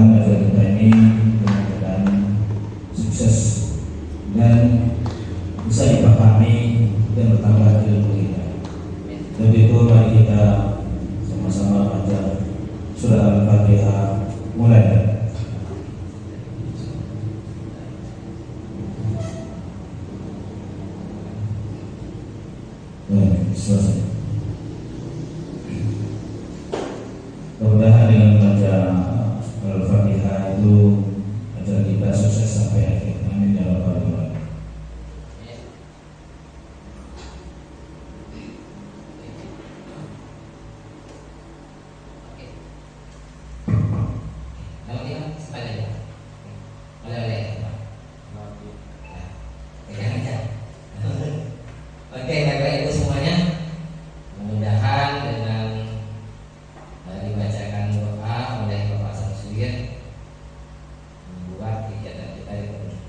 mudah-mudahan acara kita ini mudah-mudahan sukses dan bisa dipahami dan bertambah ilmu kita. Untuk itu mari kita sama-sama baca surah Al-Fatihah mulai. Selesai. Mudah-mudahan dengan membaca Al-Fatihah itu acara kita sukses sampai akhir. Amin ya rabbal alamin. Oke, Bapak Ibu semuanya, mudah-mudahan dengan dibacakan doa oleh Bapak Samsudin membuat kegiatan kita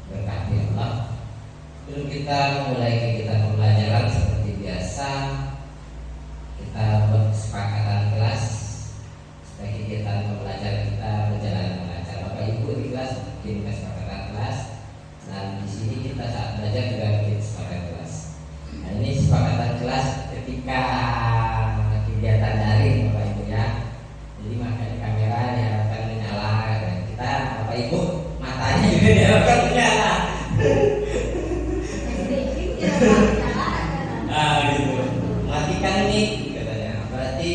berkati Allah. Sebelum kita memulai kegiatan pembelajaran seperti biasa, kita buat kesepakatan kelas supaya kegiatan pembelajaran kita berjalan lancar. Bapak Ibu di kelas bikin kesepakatan kelas, dan di sini kita saat belajar juga bikin kesepakatan kelas. Nah, ini kesepakatan kelas ketika kegiatan daring Bapak Ibu ya. Jadi makanya kamera diharapkan menyala dan kita Bapak Ibu matanya juga diharapkan menyala. Nah gitu. Matikan mic katanya. Berarti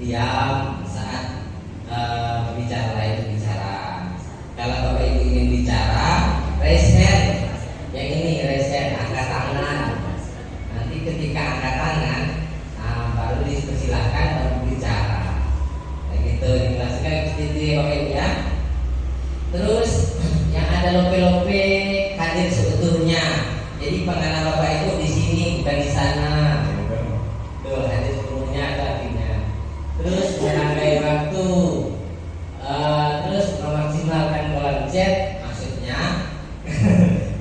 diam saat berbicara itu bicara. Kalau Bapak Ibu ingin bicara, raise hand. Yang ini raise hand, angkat tangan. Nanti ketika angkat tangan, baru dipersilahkan baru bicara. Kayak gitu dijelaskan seperti Bapak Ibu ya. Terus yang ada lope-lope hadir seutuhnya. Jadi pengenalan Bapak Ibu di sini bukan di sana. Tuh hadir seutuhnya itu artinya. Terus menghargai waktu. Terus memaksimalkan kolom chat, maksudnya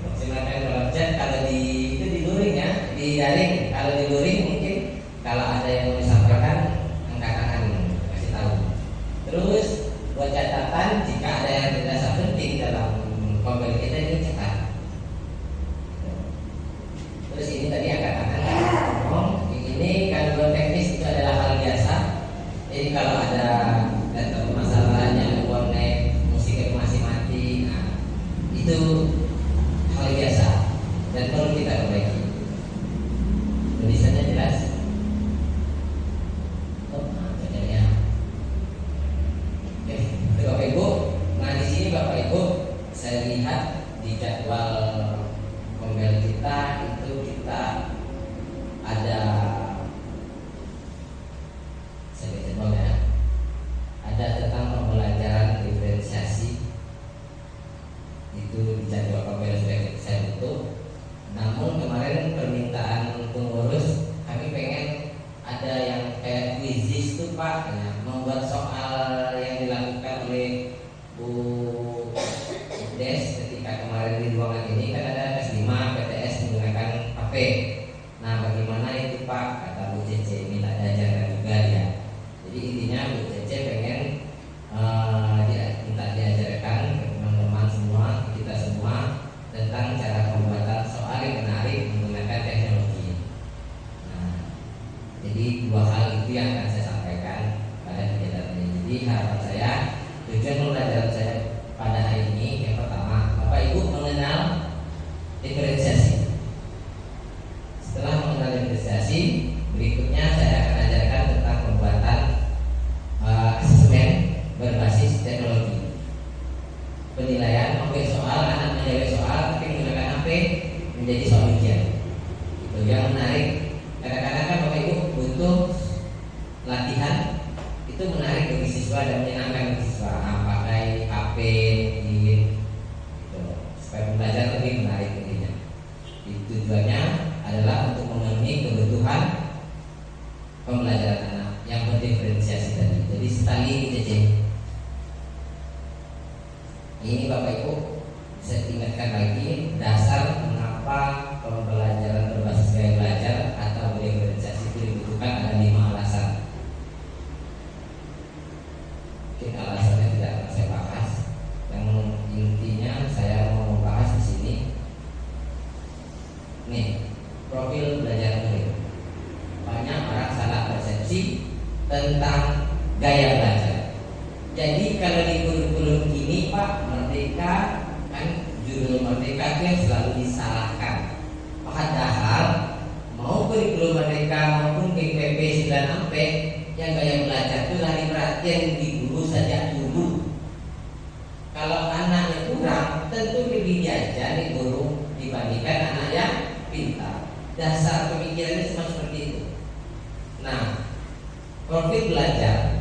maksimalkan kolom chat. Kalau di itu di luring ya, di daring. Kalau di luring mungkin kalau ada yang mau disampaikan angkat tangan kasih tahu. Terus buat catatan jika ada yang dirasa penting dalam konten kita ini cetak. Terus ini tadi angkat tangan ngomong. Ini gangguan teknis itu adalah hal biasa. Jadi kalau ada datang masalahnya connect musik masih mati, nah itu hal biasa dan perlu kita perbaiki. Tulisannya jelas. Oh, bacanya. Oke, Bapak Ibu. Nah di sini Bapak Ibu, saya lihat di jadwal pembelajaran kita itu kita ada, saya baca jadwal ya. Ada tentang pembelajaran diferensiasi itu di jadwal pembelajaran saya itu. Namun kemarin permintaan pengurus kami pengen ada yang kayak quizzes tuh Pak ya, membuat soal yang dilakukan oleh Bu Des ketika kemarin di ruangan ini kan ada tes 5 PTS menggunakan HP. Nah bagaimana itu Pak, kata Bu Cece, minta diajarkan juga ya. Jadi intinya Bu Cece pengen minta diajarkan ke teman-teman semua, ke kita semua tentang cara pembuatan soal yang menarik menggunakan teknologi. Nah, jadi dua hal itu yang akan saya sampaikan pada kegiatan ini. Jadi harapan saya, tujuan pembelajaran saya pada hari ini yang pertama, Bapak Ibu mengenal diferensiasi. Setelah mengenal diferensiasi, berikutnya saya akan ajarkan tentang pembuatan asesmen berbasis teknologi. Penilaian membuat soal, anak menjawab soal tapi menggunakan HP menjadi soal ujian. Itu yang menarik. Kadang-kadang kan Bapak Ibu butuh latihan, itu menarik bagi siswa dan menyenangkan bagi siswa. Pakai HP gitu, supaya pembelajaran lebih menarik intinya. Tujuannya adalah untuk memenuhi kebutuhan pembelajaran anak yang berdiferensiasi tadi. Jadi sekali CC. Ini Bapak Ibu, saya ingatkan lagi dasar mengapa pembelajaran berbasis gaya belajar atau diferensiasi itu dibutuhkan. Ada 5 alasan. Mungkin alasannya tidak akan saya bahas. Nih, profil belajar murid. Banyak orang salah persepsi tentang gaya belajar. Jadi kalau di kurikulum ini Pak, Merdeka kan judul Merdeka itu yang selalu disalahkan. Padahal mau kurikulum Merdeka maupun PPP 9 yang gaya belajar itu lari perhatian di guru sejak dulu. Kalau anaknya kurang, tentu lebih diajar di guru dibandingkan anak yang pintar. Dasar pemikirannya cuma seperti itu. Nah, profil belajar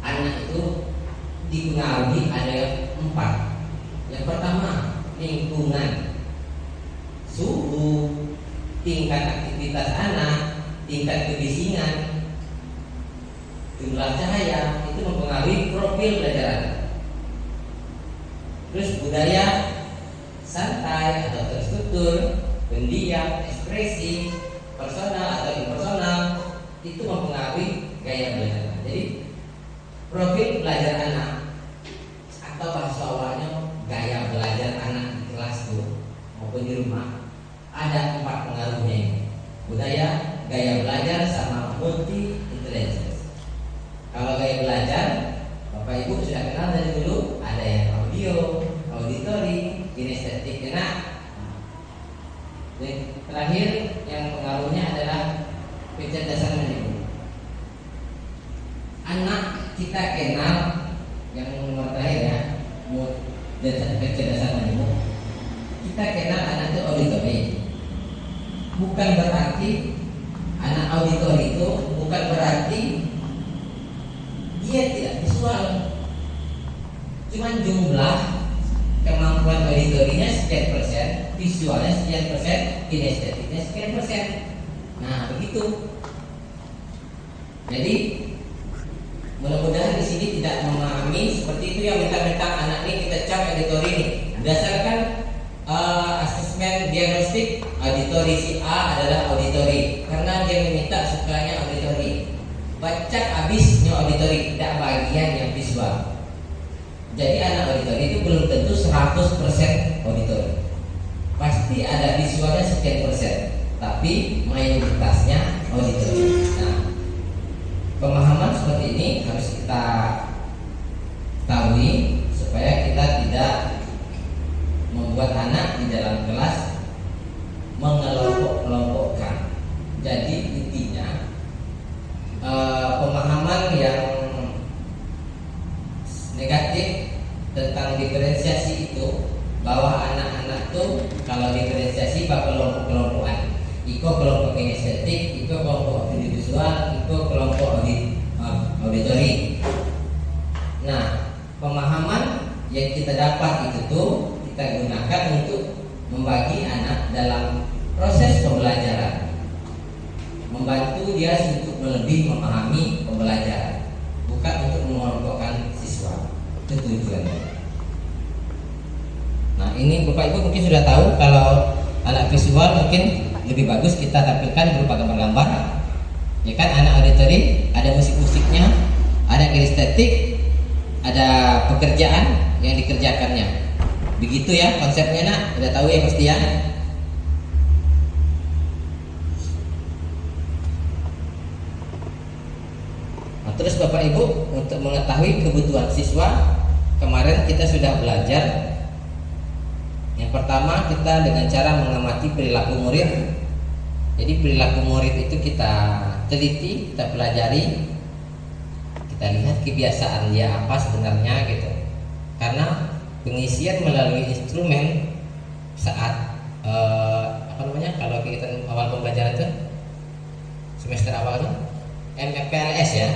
anak itu dipengaruhi ada 4. Yang pertama, lingkungan, suhu, tingkat aktivitas anak, tingkat kebisingan, jumlah cahaya, itu mempengaruhi profil belajar anak. Terus budaya, santai atau terstruktur, pendiam, ekspresi, personal atau impersonal, itu mempengaruhi gaya belajar. Jadi profil belajar anak atau bahasa awalnya gaya belajar anak di kelas maupun di rumah ada 4 pengaruhnya ini. Budaya, gaya belajar, sama multi intelligence. Kalau gaya belajar, Bapak Ibu sudah kenal dari dulu, ada yang audio, auditori, kinestetik, kena. Terakhir yang pengaruhnya adalah kecerdasan menipu. Anak kita kenal yang nomor terakhir ya, kecerdasan menipu. Kita kenal anak itu auditori. Bukan berarti anak auditori itu bukan berarti dia tidak visual. Cuman jumlah kemampuan auditorinya sekian persen, visualnya sekian persen, kinestetiknya sekian persen. Nah begitu. Jadi mudah-mudahan di sini tidak memahami seperti itu yang mentang-mentang anak ini kita cap auditori ini. Berdasarkan asesmen diagnostik, auditori si A adalah auditori karena dia meminta sukanya auditori. Baca habisnya auditori, tidak bagian yang visual. Jadi anak auditori itu belum tentu 100% auditori. Pasti ada visualnya sekian persen, tapi mayoritasnya auditori. Nah, pemahaman seperti ini harus kita ketahui supaya kita tidak membuat anak di dalam kelas mengelompok-kelompokkan. Jadi intinya pemahaman yang negatif tentang diferensiasi itu bahwa anak-anak tuh kalau diferensiasi bakal kelompok-kelompokan. Iko kelompok kinestetik, iko kelompok audiovisual, iko kelompok auditori. Nah, pemahaman yang kita dapat itu tuh kita gunakan untuk membagi anak dalam proses pembelajaran, membantu dia untuk lebih memahami pembelajaran, bukan untuk mengelompokkan siswa. Itu tujuannya. Nah, ini Bapak Ibu mungkin sudah tahu kalau anak visual mungkin lebih bagus kita tampilkan berupa gambar-gambar. Ya kan, anak auditori ada musik-musiknya, ada kinestetik, ada pekerjaan yang dikerjakannya. Begitu ya konsepnya nak, udah tahu ya pasti ya. Nah, terus Bapak Ibu untuk mengetahui kebutuhan siswa, kemarin kita sudah belajar. Yang pertama kita dengan cara mengamati perilaku murid. Jadi perilaku murid itu kita teliti, kita pelajari, kita lihat kebiasaan dia apa sebenarnya gitu. Karena pengisian melalui instrumen saat kalau kita awal pembelajaran itu semester awalnya MPLS ya,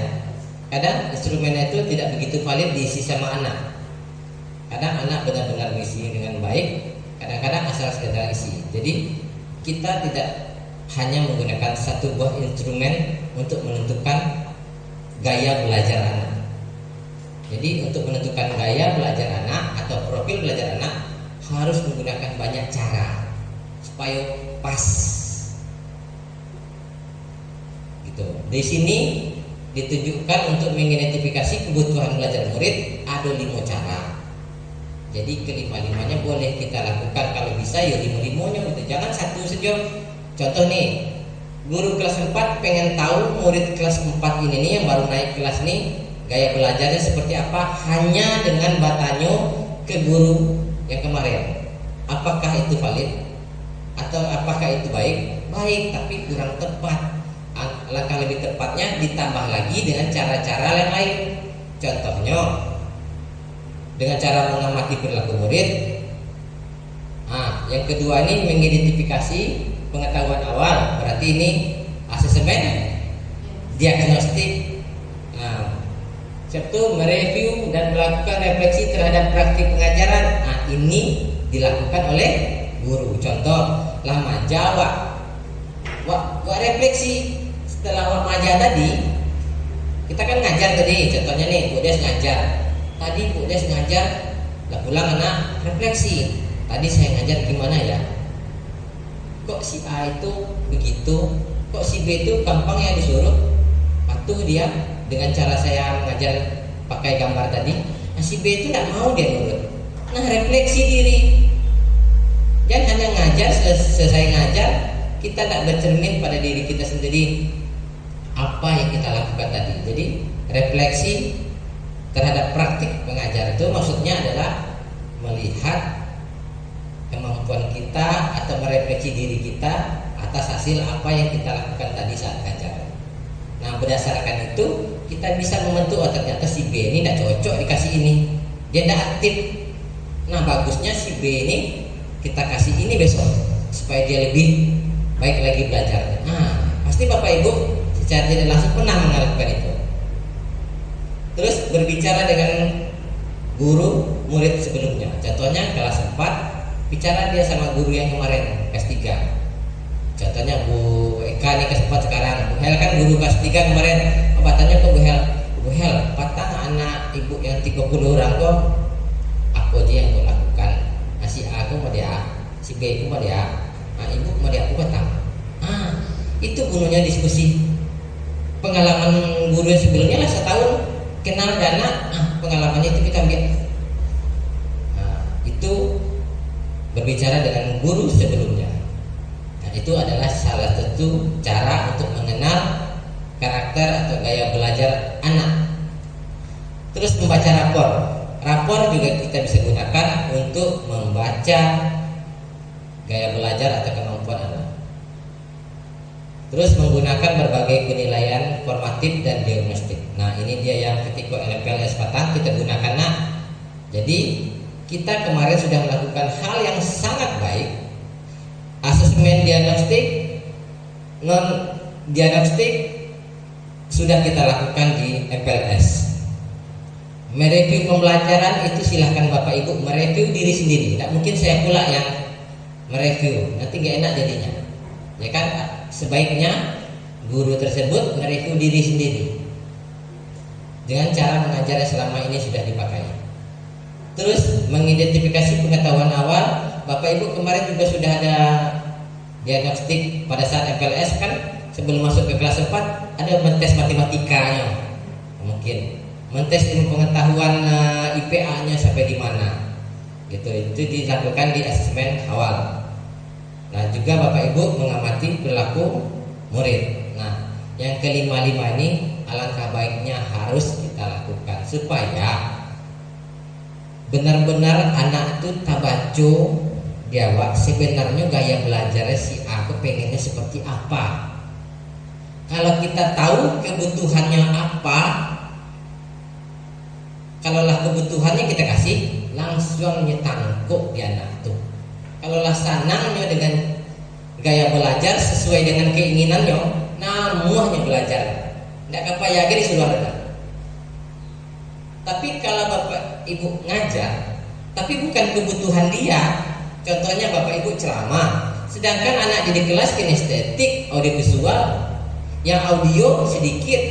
kadang instrumennya itu tidak begitu valid diisi sama anak. Kadang anak benar-benar mengisi dengan baik, kadang-kadang asal sekedar isi. Jadi kita tidak hanya menggunakan satu buah instrumen untuk menentukan gaya belajar anak. Jadi untuk menentukan gaya belajar anak atau profil belajar anak harus menggunakan banyak cara supaya pas. Gitu. Di sini ditunjukkan untuk mengidentifikasi kebutuhan belajar murid ada 5 cara. Jadi kelima-limanya boleh kita lakukan, kalau bisa ya lima-limanya gitu. Jangan satu saja. Contoh nih, guru kelas 4 pengen tahu murid kelas 4 ini nih yang baru naik kelas nih gaya belajarnya seperti apa, hanya dengan bertanya ke guru yang kemarin. Apakah itu valid atau apakah itu baik? Baik, tapi kurang tepat. Langkah lebih tepatnya ditambah lagi dengan cara-cara yang lain. Contohnya dengan cara mengamati perilaku murid. Yang kedua ini mengidentifikasi pengetahuan awal, berarti ini asesmen diagnostik. Satu, mereview dan melakukan refleksi terhadap praktik pengajaran. Ini dilakukan oleh guru. Contoh, lama Jawa. Wak refleksi setelah wak maja tadi. Kita kan ngajar tadi, contohnya nih, Bu Des ngajar. Tadi Bu Des ngajar, lah pulang anak refleksi. Tadi saya ngajar gimana ya? Kok si A itu begitu? Kok si B itu gampang ya disuruh? Patuh dia dengan cara saya mengajar pakai gambar tadi. Nah, si B itu tidak mau dia nurut. Nah, refleksi diri. Jangan hanya ngajar, selesai ngajar kita tidak bercermin pada diri kita sendiri apa yang kita lakukan tadi. Jadi refleksi terhadap praktik mengajar itu maksudnya adalah melihat kemampuan kita atau merefleksi diri kita atas hasil apa yang kita lakukan tadi saat ngajar. Nah, berdasarkan itu kita bisa membentuk, oh ternyata si B ini tidak cocok dikasih ini, dia tidak aktif. Nah, bagusnya si B ini kita kasih ini besok supaya dia lebih baik lagi belajarnya. Nah, pasti Bapak Ibu secara tidak langsung pernah melakukan itu. Terus berbicara dengan guru murid sebelumnya. Contohnya kelas 4 bicara dia sama guru yang kemarin kelas 3. Contohnya Bu Eka nih kelas 4 sekarang. Bu Hel kan guru kelas 3 kemarin. Tanya ke Bu Hel, patang anak ibu yang 30 orang kok aku aja yang mau lakukan. Nah, si A aku mau dia, si B aku mau dia, nah ibu mau dia aku patang. Itu gunanya diskusi. Pengalaman guru yang sebelumnya lah setahun kenal dana, pengalamannya itu kita ambil. Itu berbicara dengan guru sebelumnya. Nah, itu adalah salah satu cara untuk mengenal karakter atau gaya belajar anak. Terus membaca rapor. Rapor juga kita bisa gunakan untuk membaca gaya belajar atau kemampuan anak. Terus menggunakan berbagai penilaian formatif dan diagnostik. Nah, ini dia yang ketika LPLS patah kita gunakan. Nah, jadi kita kemarin sudah melakukan hal yang sangat baik. Asesmen diagnostik, non diagnostik sudah kita lakukan di MPLS. Mereview pembelajaran itu silahkan Bapak Ibu mereview diri sendiri. Tidak mungkin saya pula yang mereview, nanti nggak enak jadinya. Ya kan, sebaiknya guru tersebut mereview diri sendiri dengan cara mengajar yang selama ini sudah dipakai. Terus mengidentifikasi pengetahuan awal. Bapak Ibu kemarin juga sudah ada diagnostik pada saat MPLS kan, sebelum masuk ke kelas 4 ada mentes matematikanya, mungkin mentes ilmu pengetahuan IPA-nya sampai di mana, gitu. Itu dilakukan di asesmen awal. Nah, juga Bapak Ibu mengamati perilaku murid. Nah, yang kelima-lima ini alangkah baiknya harus kita lakukan supaya benar-benar anak itu tabaco jawab sebenarnya gaya belajarnya si aku pengennya seperti apa. Kalau kita tahu kebutuhannya apa, kalaulah kebutuhannya kita kasih, langsung nyetangkuk di anak itu. Kalaulah sanangnya dengan gaya belajar sesuai dengan keinginannya, namuhnya belajar. Tidak kapaya gini sudah ada. Tapi kalau Bapak Ibu ngajar, tapi bukan kebutuhan dia. Contohnya Bapak Ibu ceramah, sedangkan anak di kelas kinestetik, audiovisual, yang audio sedikit,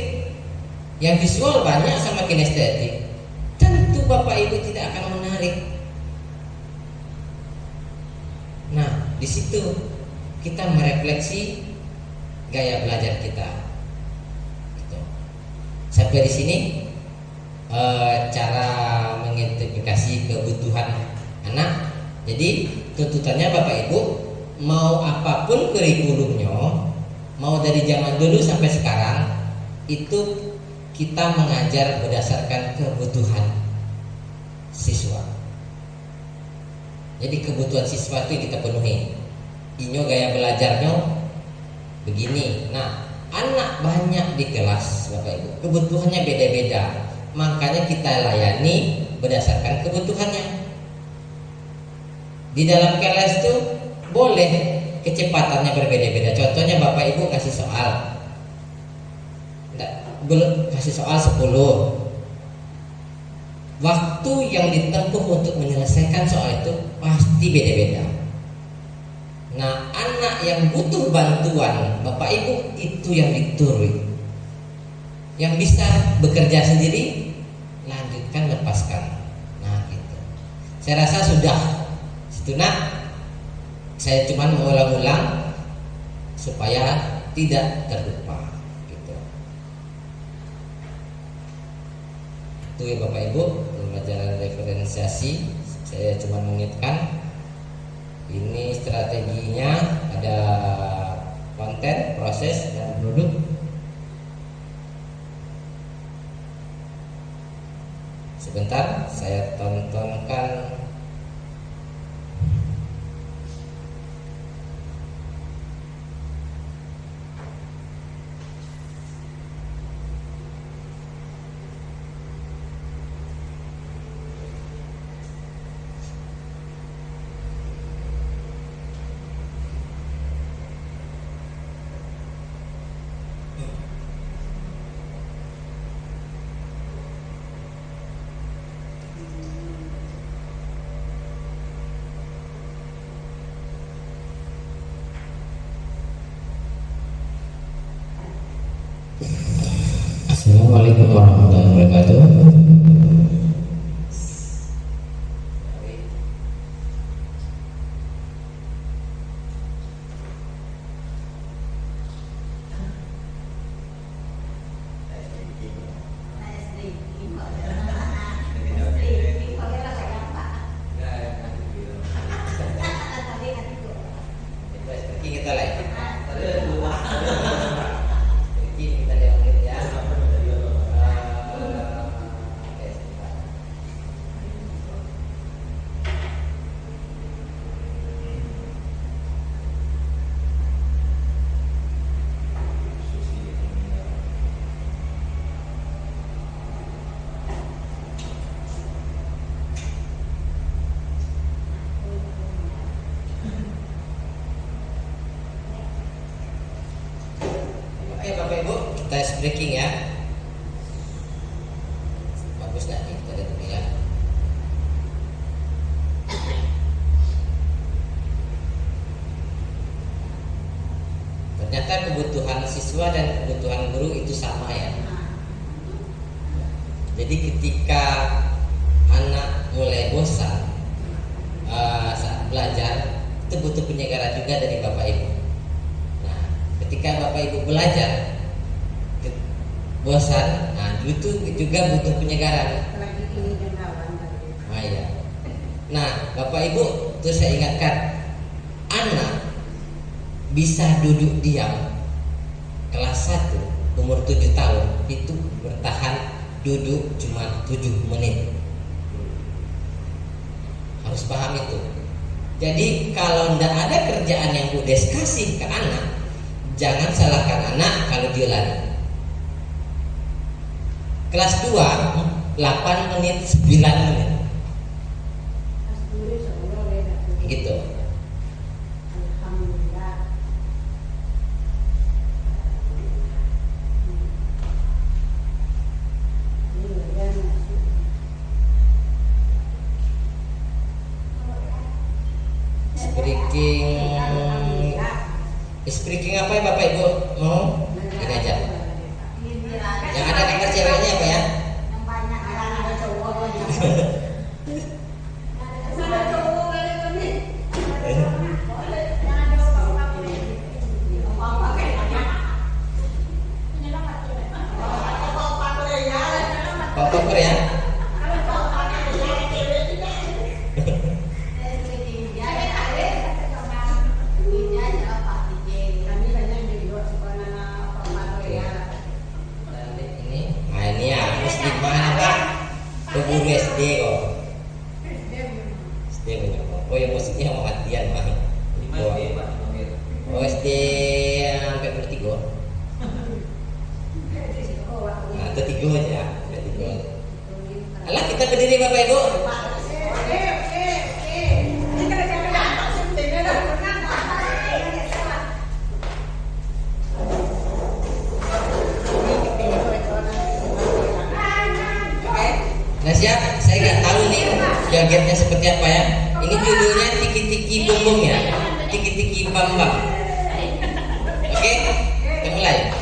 yang visual banyak sama kinestetik. Tentu Bapak Ibu tidak akan menarik. Nah, di situ kita merefleksi gaya belajar kita. Gitu. Sampai di sini cara mengidentifikasi kebutuhan anak. Jadi tuntutannya Bapak Ibu, mau apapun kurikulumnya, mau dari zaman dulu sampai sekarang, itu kita mengajar berdasarkan kebutuhan siswa. Jadi kebutuhan siswa itu kita penuhi. Inyo gaya belajarnya begini. Nah, anak banyak di kelas Bapak Ibu, kebutuhannya beda-beda. Makanya kita layani berdasarkan kebutuhannya. Di dalam kelas itu boleh kecepatannya berbeda-beda. Contohnya Bapak Ibu kasih soal, kasih soal 10. Waktu yang ditempuh untuk menyelesaikan soal itu pasti beda-beda. Nah, anak yang butuh bantuan Bapak Ibu itu yang diturui. Yang bisa bekerja sendiri, lanjutkan, lepaskan. Nah, gitu. Saya rasa sudah. Situ nak, saya cuma mengulang-ulang supaya tidak terlupa. Gitu. Itu ya Bapak Ibu, pembelajaran diferensiasi. Saya cuma mengingatkan ini strateginya, ada konten, proses, dan produk. Sebentar saya tontonkan Assalamualaikum warahmatullahi wabarakatuh. Kita lagi. Kita lihat ya. Oke Bapak Ibu, tes breaking ya. Bagus nggak nih? Kita lihat dulu ya. Ternyata kebutuhan siswa dan kebutuhan guru itu sama ya. Jadi ketika anak mulai bosan saat belajar, itu butuh penyegaran juga dari Bapak Ibu. Nah, ketika Bapak Ibu belajar bosan, nah itu juga butuh penyegaran. Nah, ya. Nah, Bapak Ibu, terus saya ingatkan, anak bisa duduk diam kelas 1 umur 7 tahun itu bertahan duduk cuma 7 menit. Harus paham itu. Jadi kalau tidak ada kerjaan yang Udes kasih ke anak, jangan salahkan anak kalau dia lari. Kelas 2 8 menit 9 menit gitu. Speaking apa ya Bapak Ibu mau ini aja. Yang ada gambar ceweknya apa ya? Yang banyak ada cowok. Pak Koper ya. berdiri Bapak Ibu. Nah siap, saya nggak tahu nih jogetnya seperti apa ya. Ini judulnya Tiki-Tiki Bumbung ya, Tiki-Tiki Bambang. Oke, kita mulai.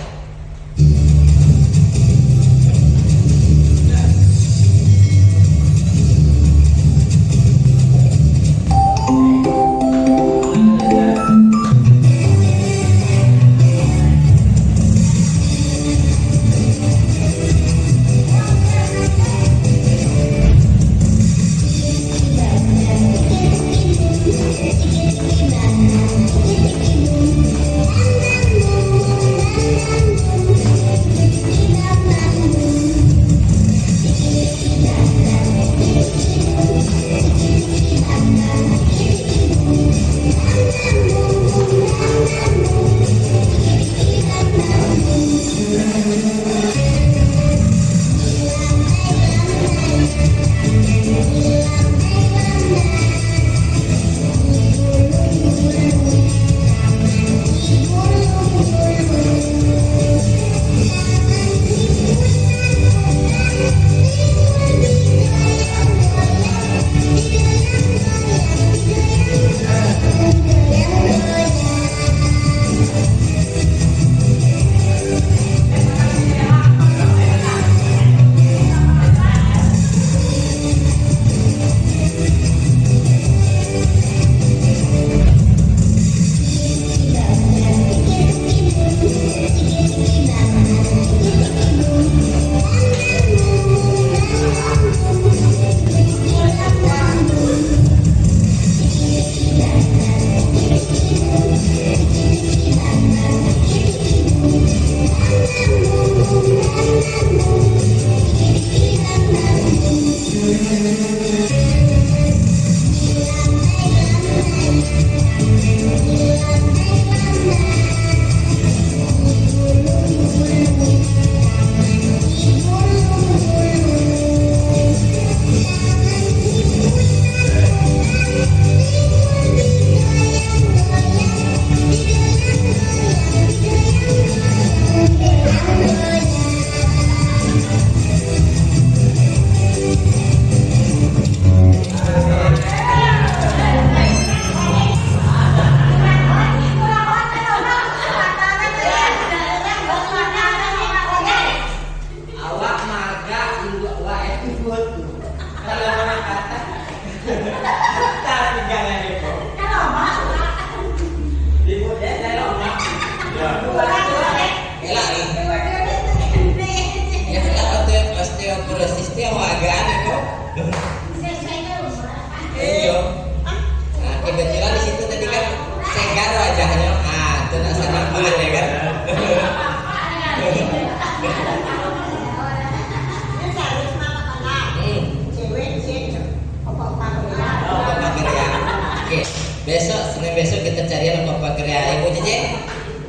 Besok kita carian Papa Korea. Ibu Cece,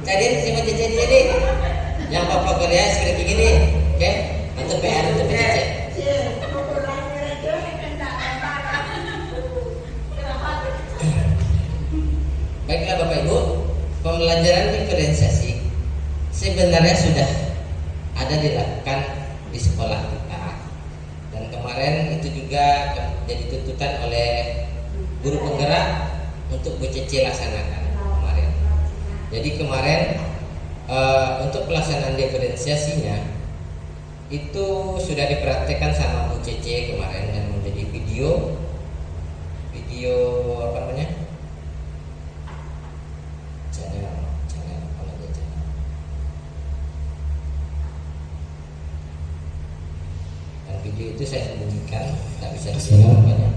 carian sama Cece dia deh. Yang Papa Korea seperti gini, oke? Untuk PR untuk Cece. Baiklah Bapak Ibu, pembelajaran diferensiasi sebenarnya sudah ada dilakukan di sekolah kita. Dan kemarin itu juga jadi tuntutan oleh guru penggerak untuk Bu Cece laksanakan kemarin. Jadi kemarin untuk pelaksanaan diferensiasinya itu sudah dipraktekkan sama Bu Cece kemarin dan menjadi video apa namanya? Channel apa namanya channel? Dan video itu saya sembunyikan, tak bisa dilihat apanya.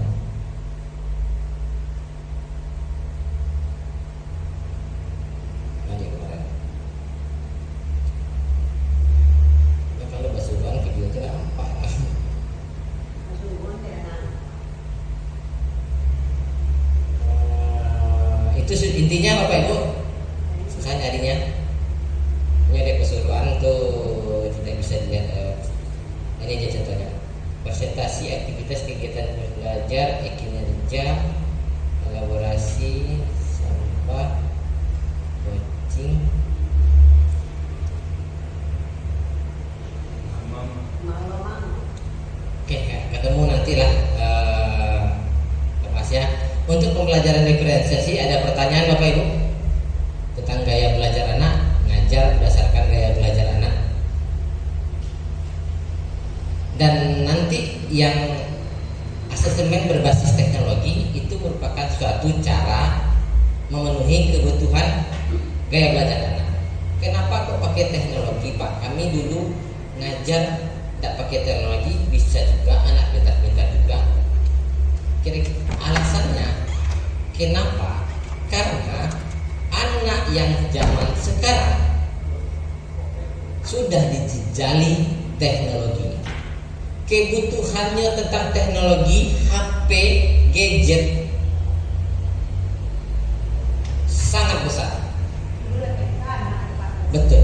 Itu intinya Bapak Ibu, susah nyarinya. Ini ada keseluruhan tuh tidak bisa dilihat. Ini aja contohnya. Presentasi aktivitas belajar kinerja elaborasi sampah coaching oke ketemu nantilah Mas ya. Untuk pembelajaran diferensiasi ada pertanyaan Bapak Ibu tentang gaya belajar anak, ngajar berdasarkan gaya belajar anak. Dan nanti yang asesmen berbasis teknologi itu merupakan suatu cara memenuhi kebutuhan gaya belajar anak. Kenapa kok pakai teknologi Pak? Kami dulu ngajar tidak pakai teknologi, bisa juga anak pintar-pintar juga. Kira-kira alasannya kenapa? Karena anak yang zaman sekarang sudah dijejali teknologi. Kebutuhannya tentang teknologi, HP, gadget sangat besar. Betul.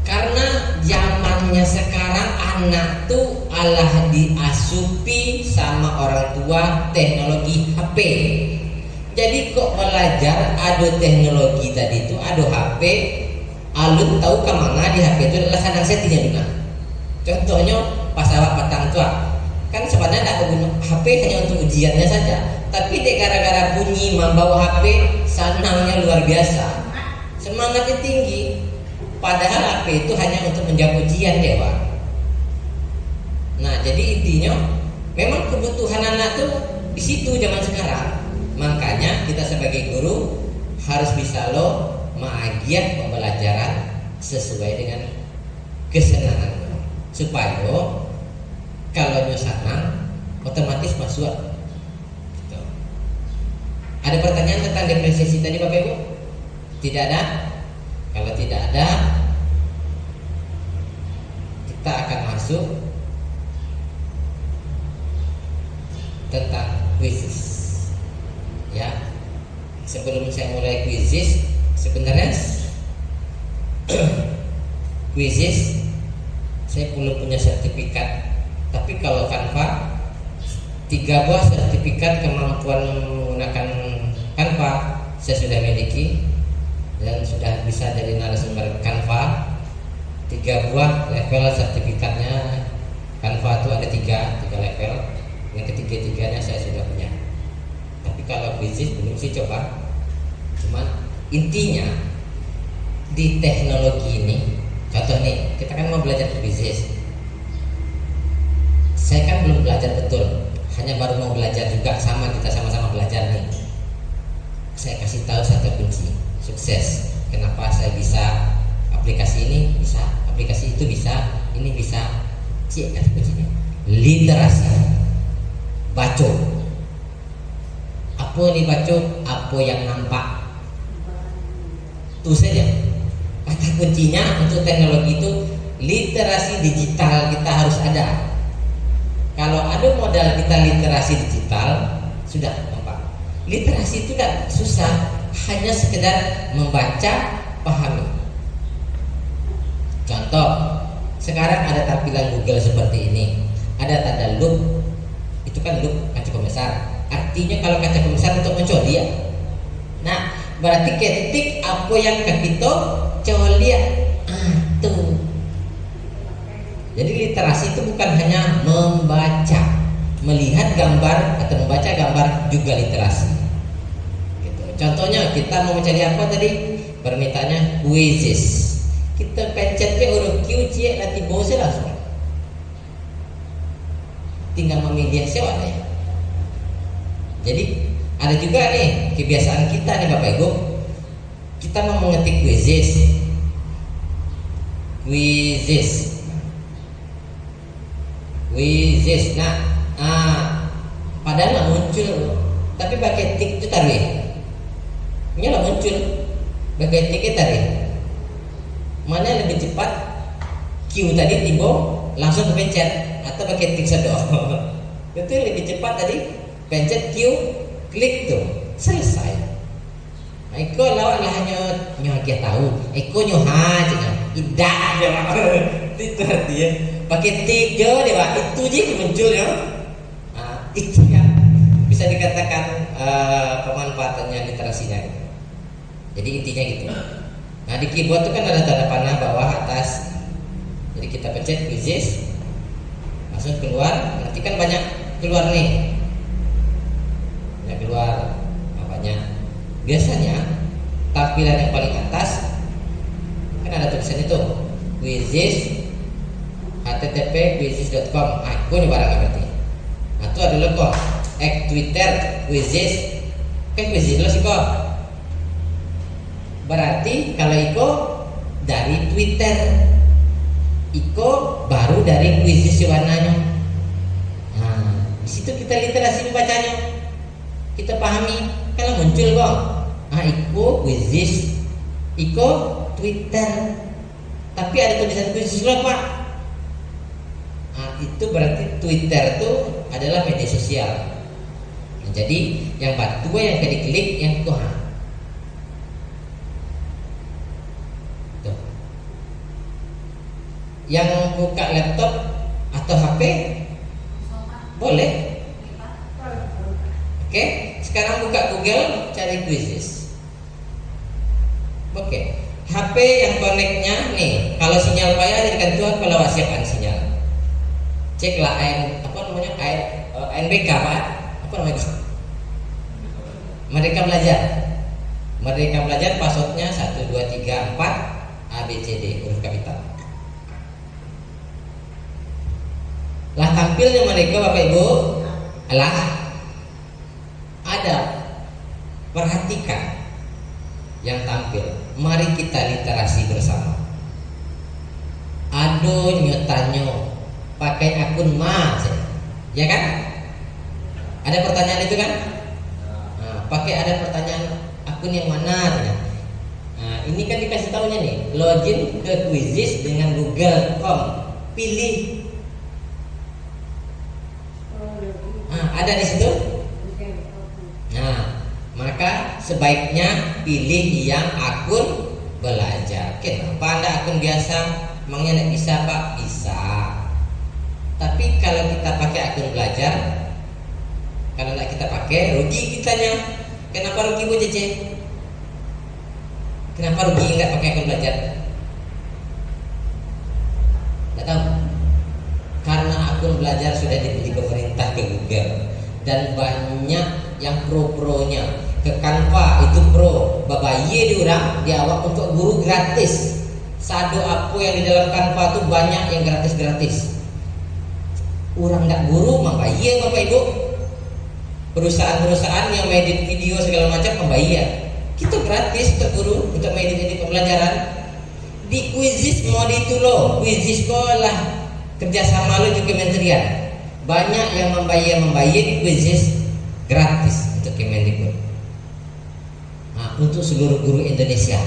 Karena zamannya sekarang anak tuh alah diasupi sama orang tua teknologi HP. Jadi kok belajar ada teknologi tadi itu ada HP, alun tahu kemana di HP itu adalah kadang settingnya juga. Contohnya pas awak patang tua, kan sebenarnya tidak guna HP hanya untuk ujiannya saja, tapi dia gara-gara bunyi membawa HP senangnya luar biasa, semangatnya tinggi. Padahal HP itu hanya untuk menjawab ujian dewa. Nah, jadi intinya memang kebutuhan anak tuh di situ zaman sekarang. Makanya kita sebagai guru harus bisa mengajar pembelajaran sesuai dengan kesenangan supaya kalau nyo senang otomatis masuk. Gitu. Ada pertanyaan tentang diferensiasi tadi Bapak Ibu? Tidak ada? Kalau tidak ada, kita akan masuk tentang quizzes. Ya, sebelum saya mulai quizzes, sebenarnya quizzes saya belum punya sertifikat. Tapi kalau Canva 3 buah sertifikat kemampuan menggunakan Canva saya sudah miliki dan sudah bisa jadi narasumber Canva. 3 buah level sertifikatnya Canva itu ada 3 level. Yang ketiga-tiganya saya sudah punya. Tapi kalau bisnis belum sih coba. Cuman intinya di teknologi ini, contoh nih, kita kan mau belajar bisnis. Saya kan belum belajar betul, hanya baru mau belajar juga, sama kita sama-sama belajar nih. Saya kasih tahu satu kunci sukses. Kenapa saya bisa aplikasi ini bisa, aplikasi itu bisa, ini bisa. Cik kata kuncinya literasi, baca. Apa nih baca? Apa yang nampak. Itu saja. Kata kuncinya untuk teknologi itu literasi digital kita harus ada. Kalau ada modal kita literasi digital sudah nampak. Literasi itu tidak susah, hanya sekedar membaca, pahami. Contoh, sekarang ada tampilan Google seperti ini. Ada tanda loop, itu kan loop kaca pembesar. Artinya kalau kaca pembesar untuk mencoli ya. Nah, berarti ketik apa yang kita coli tuh. Jadi literasi itu bukan hanya membaca, melihat gambar atau membaca gambar juga literasi. Gitu. Contohnya kita mau mencari apa tadi? Permintaannya quizzes. Kita pencetnya huruf Q, C, nanti bose langsung. Tinggal memilih sewa ya. Jadi ada juga nih kebiasaan kita nih Bapak Ibu. Kita mau mengetik quizzes. Nah, padahal nggak muncul, tapi pakai tik itu taruh. Ini nggak muncul, pakai tik itu taruh. Mana yang lebih cepat? Q tadi tiba langsung pencet atau pakai tik sedot. Itu lebih cepat tadi, pencet Q, klik tuh, selesai. Eko lawan lah hanya dia tahu. Eko nyoha aja, tidak aja. Itu artinya pakai tiga deh Pak, itu aja yang muncul ya. Nah, itu yang bisa dikatakan pemanfaatannya literasinya. Jadi intinya gitu. Nah di keyboard itu kan ada tanda panah bawah atas. Jadi kita pencet quizzes, langsung keluar. Nanti kan banyak keluar nih, banyak keluar banyak. Biasanya tampilan yang paling atas kan ada tulisan itu quizzes http quizzes.com. Aku nih barang berarti. Nah itu adalah kok Twitter quizzes kan quizzes lo sih kok. Berarti kalau Iko dari Twitter, Iko baru dari quizzes warnanya. Nah di situ kita literasi membacanya, kita pahami. Kalau muncul kok, Iko quizzes, Iko Twitter, tapi ada tulisan quizzes lo Pak. Nah, itu berarti Twitter itu adalah media sosial. Nah, jadi yang batu yang klik yang tuh. Tuh. Yang buka laptop atau HP boleh. Oke, sekarang buka Google cari quizzes. Oke, HP yang connectnya nih, kalau sinyal payah jadikan tuh kalau siapkan sinyal. Ceklah ANBK Pak, apa namanya? Merdeka Belajar. Merdeka Belajar passwordnya 1 2 3 4 ABCD huruf kapital. Lah tampilnya mereka Bapak Ibu, alah ada, perhatikan yang tampil. Mari kita literasi bersama. Ado nyotanyo pakai akun mas, ya kan? Ada pertanyaan itu kan? Nah, pakai ada pertanyaan akun yang mana? Nah, ini kan dikasih tahunya nih, login ke quizzes dengan Google.com, pilih. Nah, ada di situ. Nah, maka sebaiknya pilih yang akun belajar. Kenapa Anda akun biasa? Emangnya tidak bisa Pak? Bisa. Tapi kalau kita pakai akun belajar, kalau tidak kita pakai, rugi kitanya. Kenapa rugi Bu Cece? Kenapa rugi nggak pakai akun belajar? Tidak tahu. Karena akun belajar sudah dibeli pemerintah ke Google dan banyak yang pro-pronya. Ke Canva itu pro, babaye diorang di awal untuk guru gratis. Sado apa yang di dalam Canva itu banyak yang gratis-gratis. Orang nggak guru membayar Bapak Ibu. Perusahaan-perusahaan yang edit video segala macam membayar. Kita gratis untuk guru untuk edit pembelajaran. Di quizzes mau itu loh, quizzes sekolah kerjasama lo juga kementerian. Banyak yang membayar di quizzes gratis untuk Kemendikbud. Nah, untuk seluruh guru Indonesia.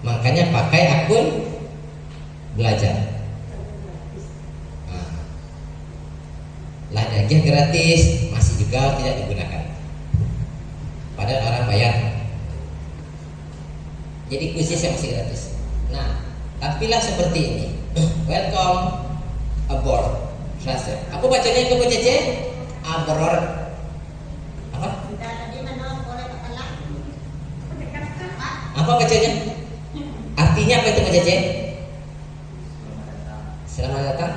Makanya pakai akun belajar. Lah aja gratis masih juga tidak digunakan, padahal orang bayar. Jadi quizzes yang masih gratis. Nah, tampilah seperti ini. Welcome aboard class. Apa bacanya itu Bu Cece? Aboard. Apa? Apa bacanya? Artinya apa itu Bu Cece? Selamat datang.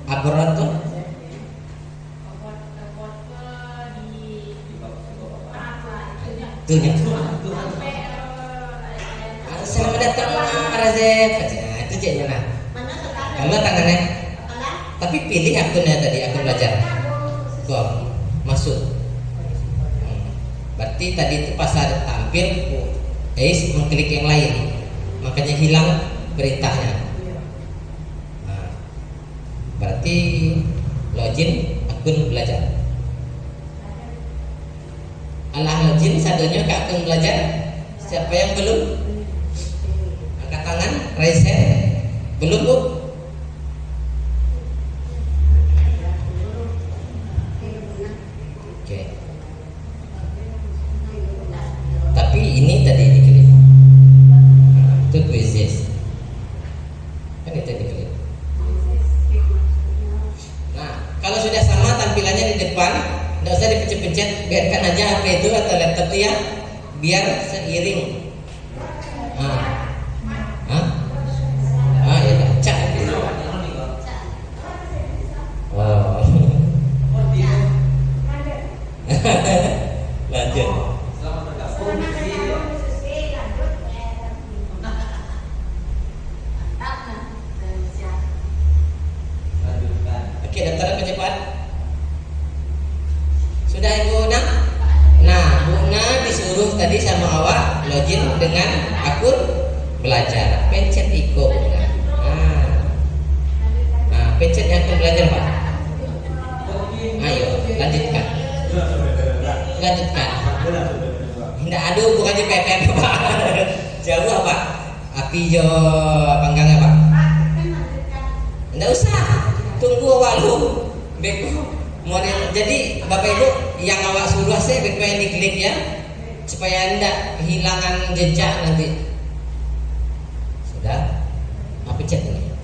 Aboard tuh tuh selamat datang Razef. Nah, itu ceknya nah. Kalau tangannya, tapi pilih akunnya tadi, akun belajar. Kok masuk. Berarti tadi itu pas ada tampil, mengklik yang lain, makanya hilang perintahnya. Nah, berarti login akun belajar. Alah login satunya ke akun belajar. Siapa yang belum? Angkat tangan, raise hand. Belum Bu? Oke. Tapi ini tadi diklik. Nah, itu quizzes. Kan itu diklik. HP itu atau laptop itu ya biar seiring. Ya baca gitu. Oh. Lanjut. Oke, daftaran cepat. Sudah Ibu Nah? Nah, Bu Nah disuruh tadi sama awak login dengan akun belajar. Pencet iko. Nah, pencet akun belajar Pak. Ayo, lanjutkan. Lanjutkan. Tidak ada hubungannya PPN Pak. Jauh apa? Api jo panggangnya Pak. Tidak usah. Tunggu awak lu. Beko. Jadi Bapak Ibu yang awak suruh saya beko yang diklik ya, supaya tidak kehilangan jejak nanti. Sudah? Apa chat ini?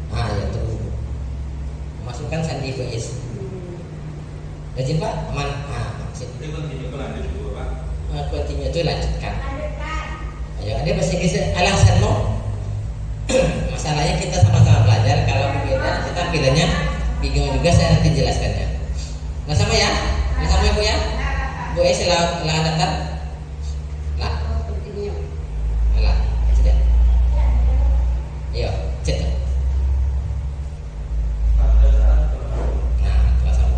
Ya tunggu. Masukkan sandi voice. Lanjut Pak, aman. Maksud. Continue itu lanjutkan. Ayo, ada bahasa Inggris alasanmu. Masalahnya kita sama-sama belajar. Kalau berbeda, kita pilihnya bingung juga. Saya nanti jelaskannya. Nah sama ya, nah sama ya Bu ya. Bu silakan daftar. Lah, lah, sudah. Ayo, cek. Nah, kelas sama.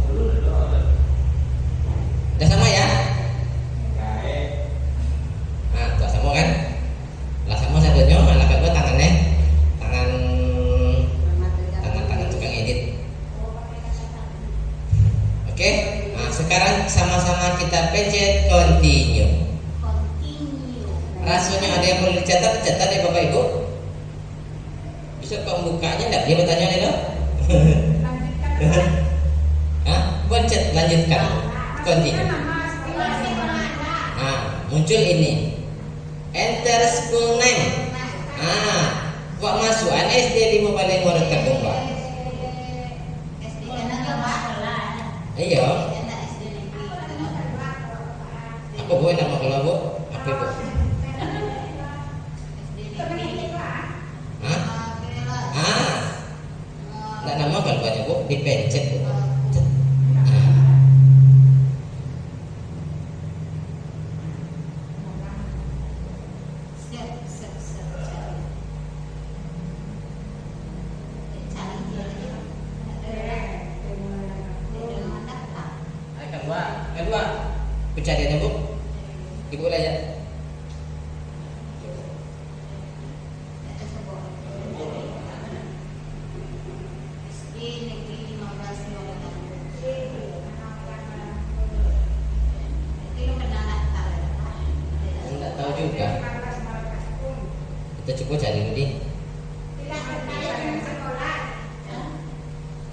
Udah sama ya? Nah, kelas sama kan? Kelas sama saya tunjuk, malah kedua tangannya. Tangan tukang edit. Oke, nah sekarang sama-sama kita pencet continue. Rasanya ada yang perlu dicatat ya Bapak Ibu. Bisa pembukanya enggak? Dia bertanya nih loh. Pencet lanjutkan. Continue. Muncul ini. Enter school name. Pak masukan SD 5 paling murid Tekung Pak. Iya. Apa Bu nama kalau Bu? Apa Bu? Nggak nama kalau Bu dipencet Bu. Kedua, pencariannya Bu. Ibu lihat. Enggak tahu juga. Kita coba cari dulu.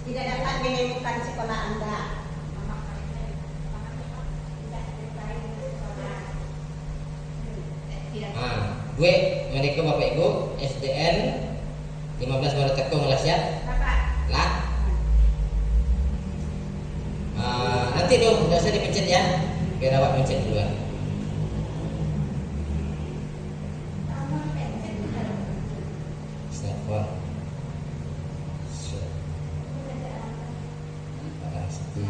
Tidak dapat menemukan sekolah Anda. Gue mereka Bapak Ibu SDN 15 Baru Tekung lah siap? Lah. Nanti dong, nggak usah dipencet ya. Biar awak pencet duluan. Telepon. Pasti.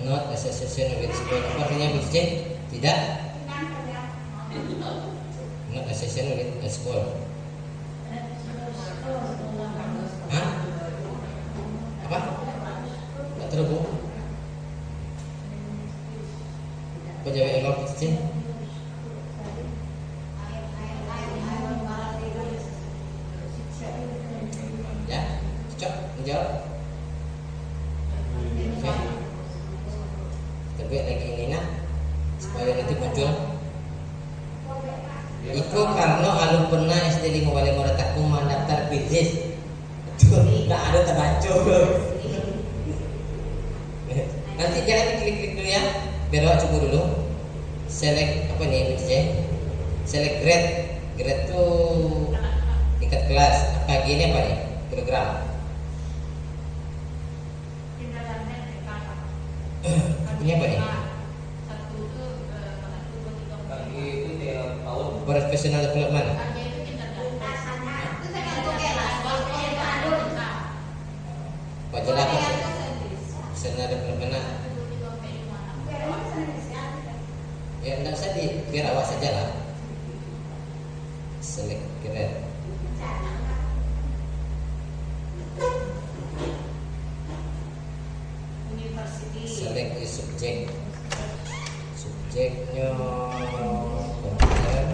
Not association with school. Apa artinya Bu Cici? Tidak. Not association with a school. Apa? Tidak terhubung. Kau jawab yang Bu Cici? Ya, cocok menjawab. Terbaik lagi ini nak supaya nanti muncul. Iko karena alu pernah SD 5 Wali Morataku mendaftar bisnis. Tidak ada terbaca. Nanti jangan klik-klik dulu ya. Biar awak coba dulu. Select apa nih Bu Cici? Select grade. Grade tuh tingkat kelas. Pagi ini apa nih program? Ini apa nih? Pagi itu tiap tahun professional development. Wajar apa? Professional development. Ya enggak usah biar awak saja lah. Select grade. Select di subjek. Subjeknya komputer.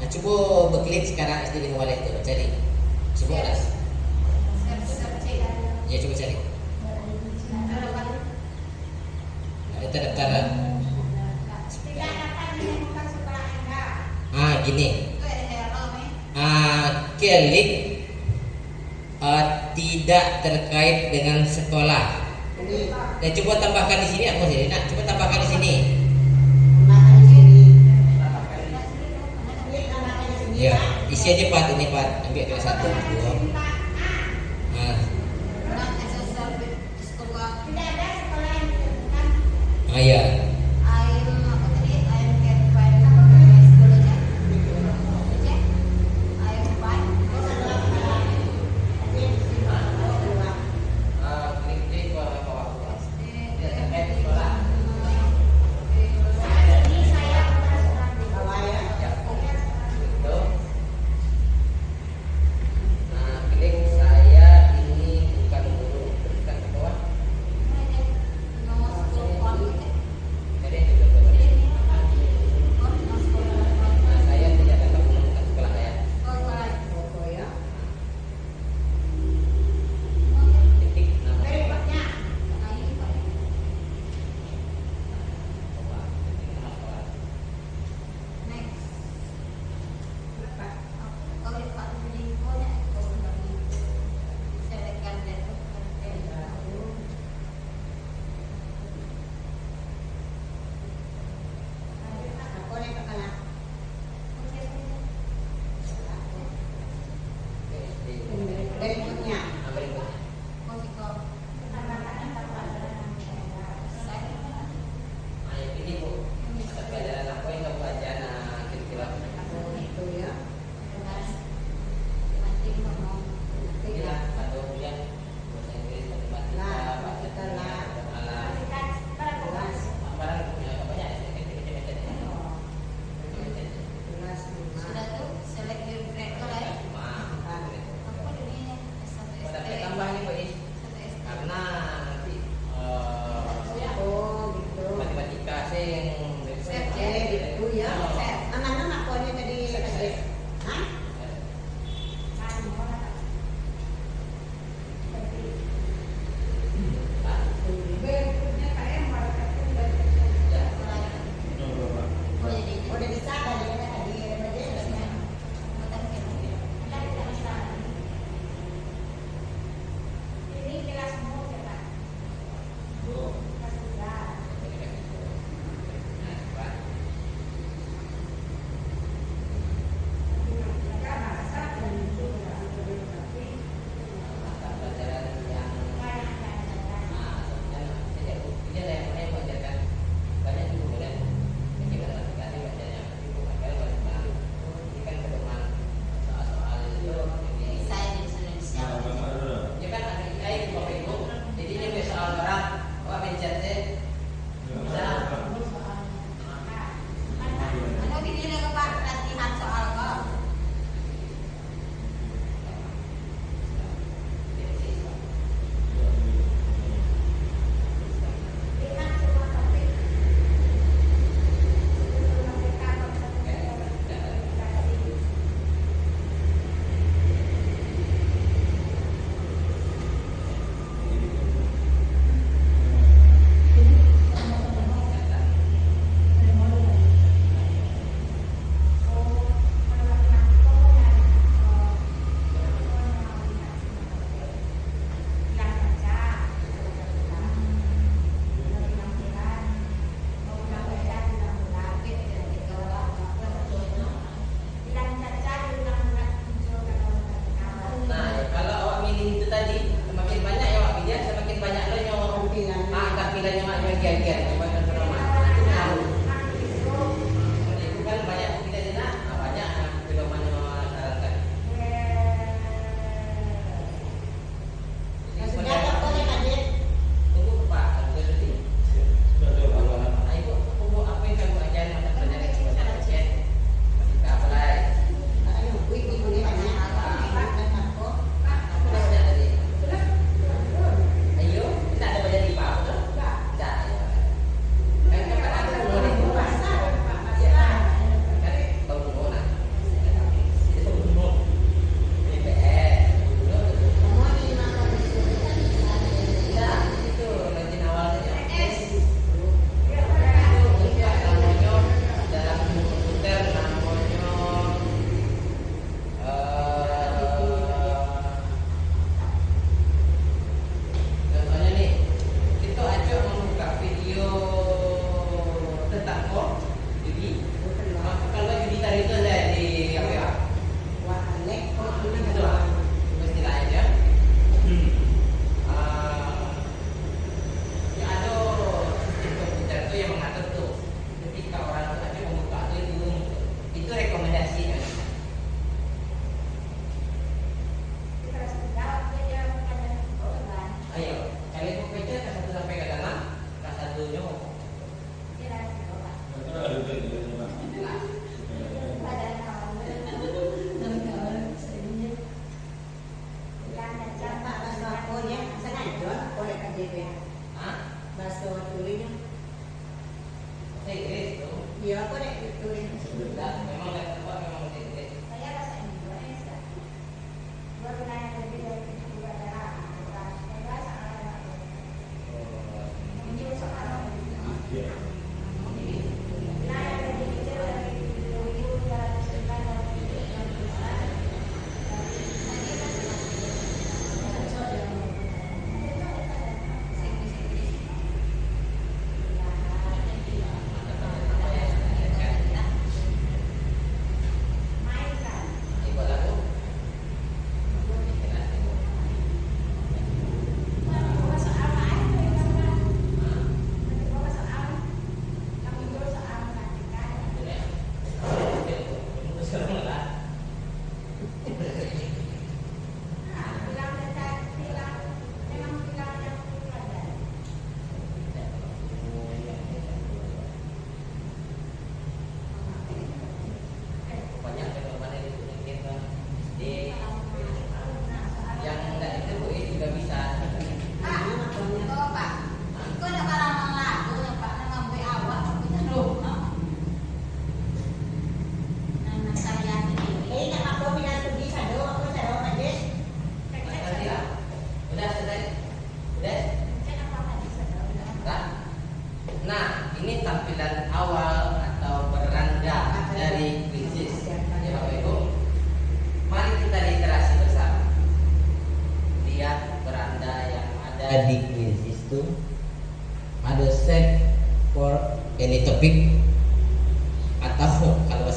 Coba berklik sekarang SD dengan wallet itu cari. Coba ada. Ya coba cari. Itu daftaran. Gini. Klik tidak terkait dengan sekolah. Coba tambahkan di sini apa sih? Nah, coba tambahkan di sini. Ya, isi aja Pak, ini Pak. Ambil kelas 1, 2. Ya.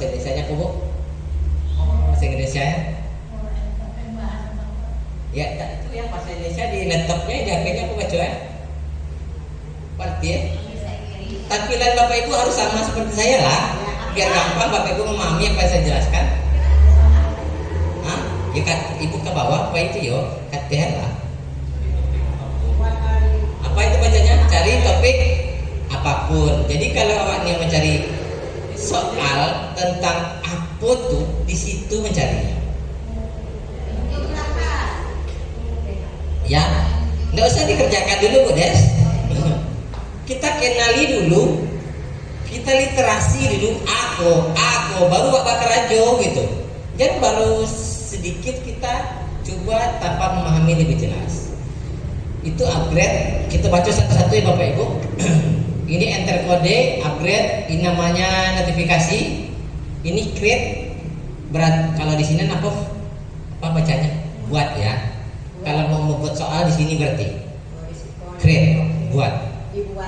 bahasa Indonesianya apa, Bu? Bahasa Indonesia ya? Ya, itu yang bahasa Indonesia di laptopnya, di HP-nya apa baca ya? Berarti ya? Tampilan Bapak Ibu harus sama seperti saya lah, biar gampang Bapak Ibu memahami apa yang saya jelaskan. Hah? Ya kan, Ibu ke bawah apa itu yo? KTH lah. Apa itu bacanya? Cari topik apapun. Jadi kalau awaknya mencari soal tentang apa tuh, di situ mencarinya. Ya, nggak usah dikerjakan dulu, Bu Des. Kita kenali dulu, kita literasi dulu. Aku baru Bapak kerajo gitu. Jadi baru sedikit kita coba tanpa memahami lebih jelas. Itu upgrade. Kita baca satu-satu ya Bapak Ibu. Ini enter kode, upgrade. Ini namanya notifikasi. Ini create. Berat. Kalau di sini apa bacanya? Buat ya. Kalau mau membuat soal di sini berarti create, buat.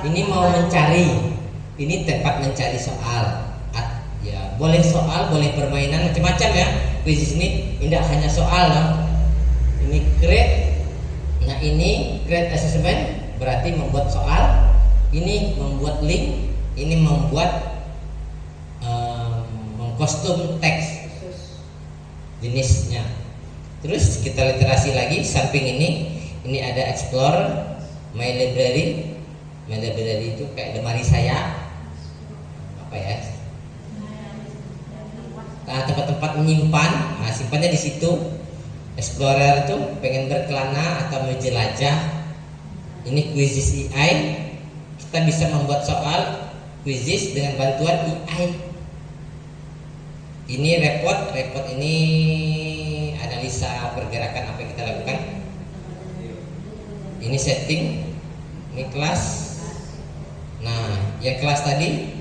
Ini mau mencari. Ini tempat mencari soal. Ya, boleh soal, boleh permainan macam-macam ya. Quiz ini tidak hanya soal loh. Ini create. Nah, ini create assessment berarti membuat soal. Ini membuat link. Ini membuat mengkostum teks jenisnya. Terus kita literasi lagi. Samping ini ada explore, my library. My library itu kayak lemari saya. Apa ya? Nah, tempat-tempat menyimpan. Nah, simpannya di situ. Explorer itu pengen berkelana atau menjelajah. Ini quizzes AI. Kita bisa membuat soal quizzes dengan bantuan AI. Ini report ini analisa pergerakan apa yang kita lakukan. Ini setting, ini kelas. Nah, yang kelas tadi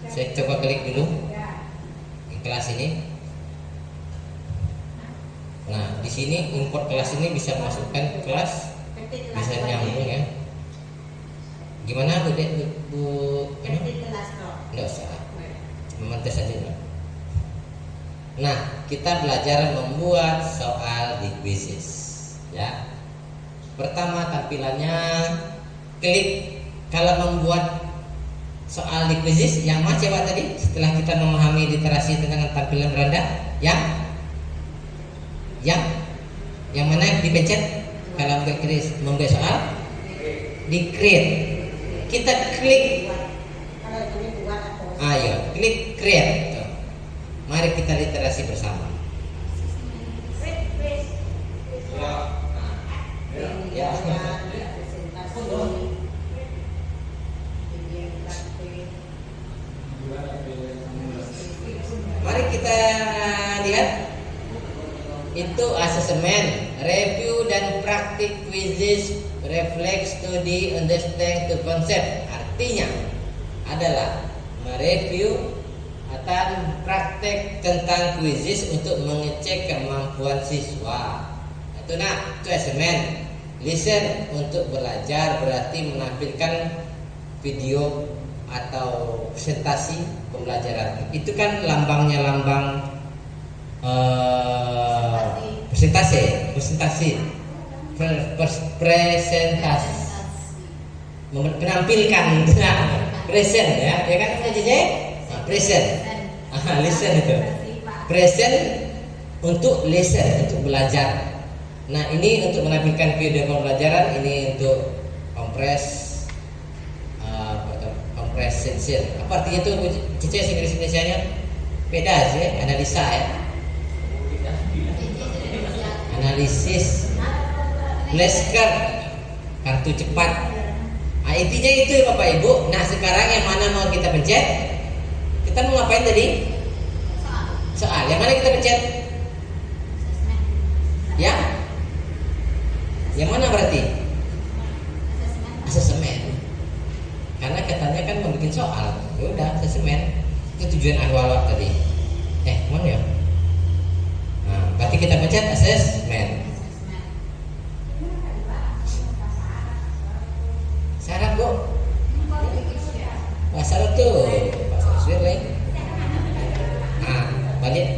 saya coba klik dulu. Di kelas ini. Nah, di sini import kelas ini bisa masukkan kelas, bisa nyambung ya. Gimana Bu? Enggak usah. Memantes saja. Nah, kita belajar membuat soal di quizzes ya. Pertama tampilannya klik. Kalau membuat soal di quizzes yang mana coba tadi setelah kita memahami literasi tentang tampilan beranda yang mana yang dipencet kalau membuat soal di create. Kita klik. Ayo klik create. Mari kita literasi bersama. Ya. Mari kita lihat. Itu asesmen, review dan praktik quizzes, reflect, studi, understand to concept. Artinya adalah mereview atau praktek tentang quizzes untuk mengecek kemampuan siswa. Itu asesmen. Listen untuk belajar berarti menampilkan video atau presentasi pembelajaran. Itu kan lambangnya lambang presentasi menampilkan present ya kan present listen itu present untuk listen untuk belajar. Nah, ini untuk menampilkan video pembelajaran, ini untuk comprehension. Apa artinya itu Cici Inggris Indonesianya? Beda sih, analisa ya. Analisis, flashcard, kartu cepat. Nah, intinya itu ya Bapak Ibu. Nah, sekarang yang mana mau kita pencet? Kita mau ngapain tadi? Soal. Yang mana kita pencet? Ya? Yang mana berarti? Asesmen. Karena katanya kan membuat soal. Ya udah, asesmen. Itu tujuan awal tadi. Mana ya? Nah, berarti kita pencet asesmen. Syarat Bu. Syarat tuh. Syarat lain. Nah, lanjut.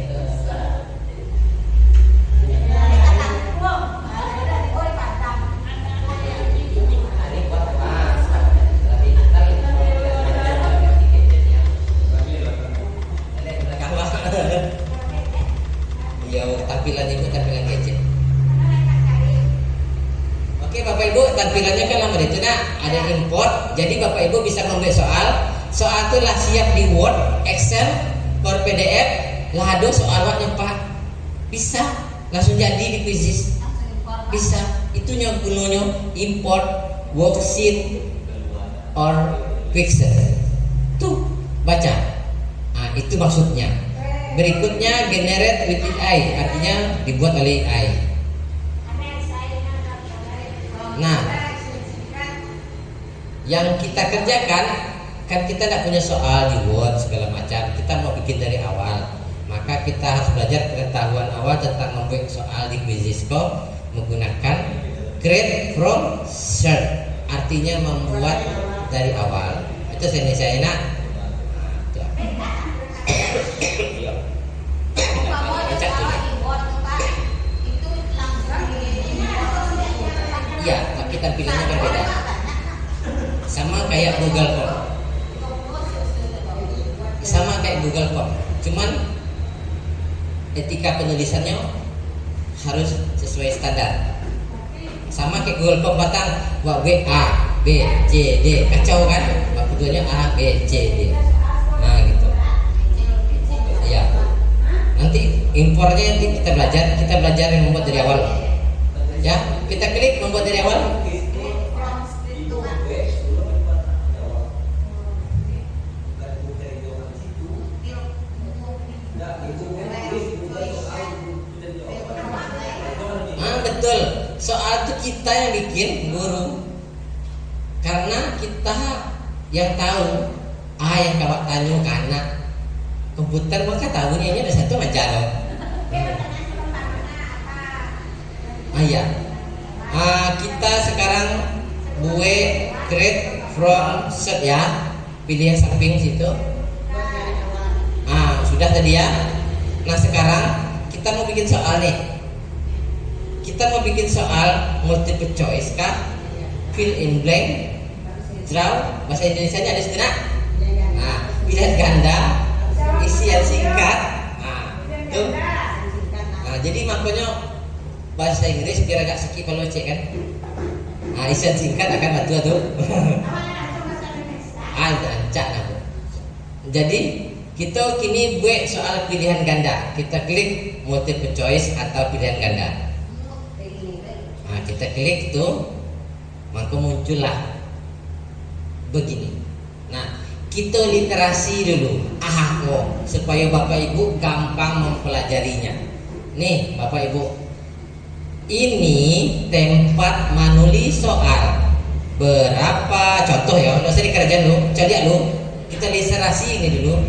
Ya, tampilan ibu tampilan gadget. Oke Bapak Ibu, tampilannya kan nomor itu nak ada import. Jadi Bapak Ibu bisa membuat soal. Soal itu lah siap di Word, Excel, Power PDF. Lah ada soal waknya Pak. Bisa langsung jadi di Quizzes. Bisa. Itu yang gunanya import worksheet or Quizzes. Tuh baca. Nah, itu maksudnya. Berikutnya generate with AI, artinya dibuat oleh AI. Nah, yang kita kerjakan kan kita tidak punya soal di Word segala macam. Kita mau bikin dari awal, maka kita harus belajar pengetahuan awal tentang membuat soal di Quizizco menggunakan create from scratch, artinya membuat dari awal. Itu saya nak. Iya, tapi tampilannya kan beda. Sama kayak Google Form. Sama kayak Google Form. Cuman etika penulisannya harus sesuai standar. Sama kayak Google Form batang buat W A B C D, kacau kan? Waktunya A B C D. Nah gitu. Iya. Nanti impornya nanti kita belajar yang membuat dari awal. Ya, kita klik membuat dari awal. Betul. Soal itu kita yang bikin, guru. Karena kita yang tahu. Yang kawak tanya ke anak komputer maka tahu ini ada satu majalah. Iya. Kita sekarang buat create from set ya. Pilih yang samping situ. Sudah tadi ya. Nah sekarang kita mau bikin soal nih. Kita mau bikin soal multiple choice kah? Fill in blank, draw. Bahasa Indonesianya ada sejenak. Pilihan ganda, isi yang singkat. Tuh. Jadi makanya bahasa Inggris biar agak sikit kalau cek kan. Isian singkat akan bantu tuh. Rancak nah. Jadi kita kini buat soal pilihan ganda. Kita klik multiple choice atau pilihan ganda. Kita klik tuh, maka muncullah begini. Nah, kita literasi dulu. Supaya Bapak Ibu gampang mempelajarinya. Nih, Bapak Ibu. Ini tempat menulis soal. Berapa contoh ya? Nggak usah dikerjain lu, coba lu. Kita literasi ini dulu.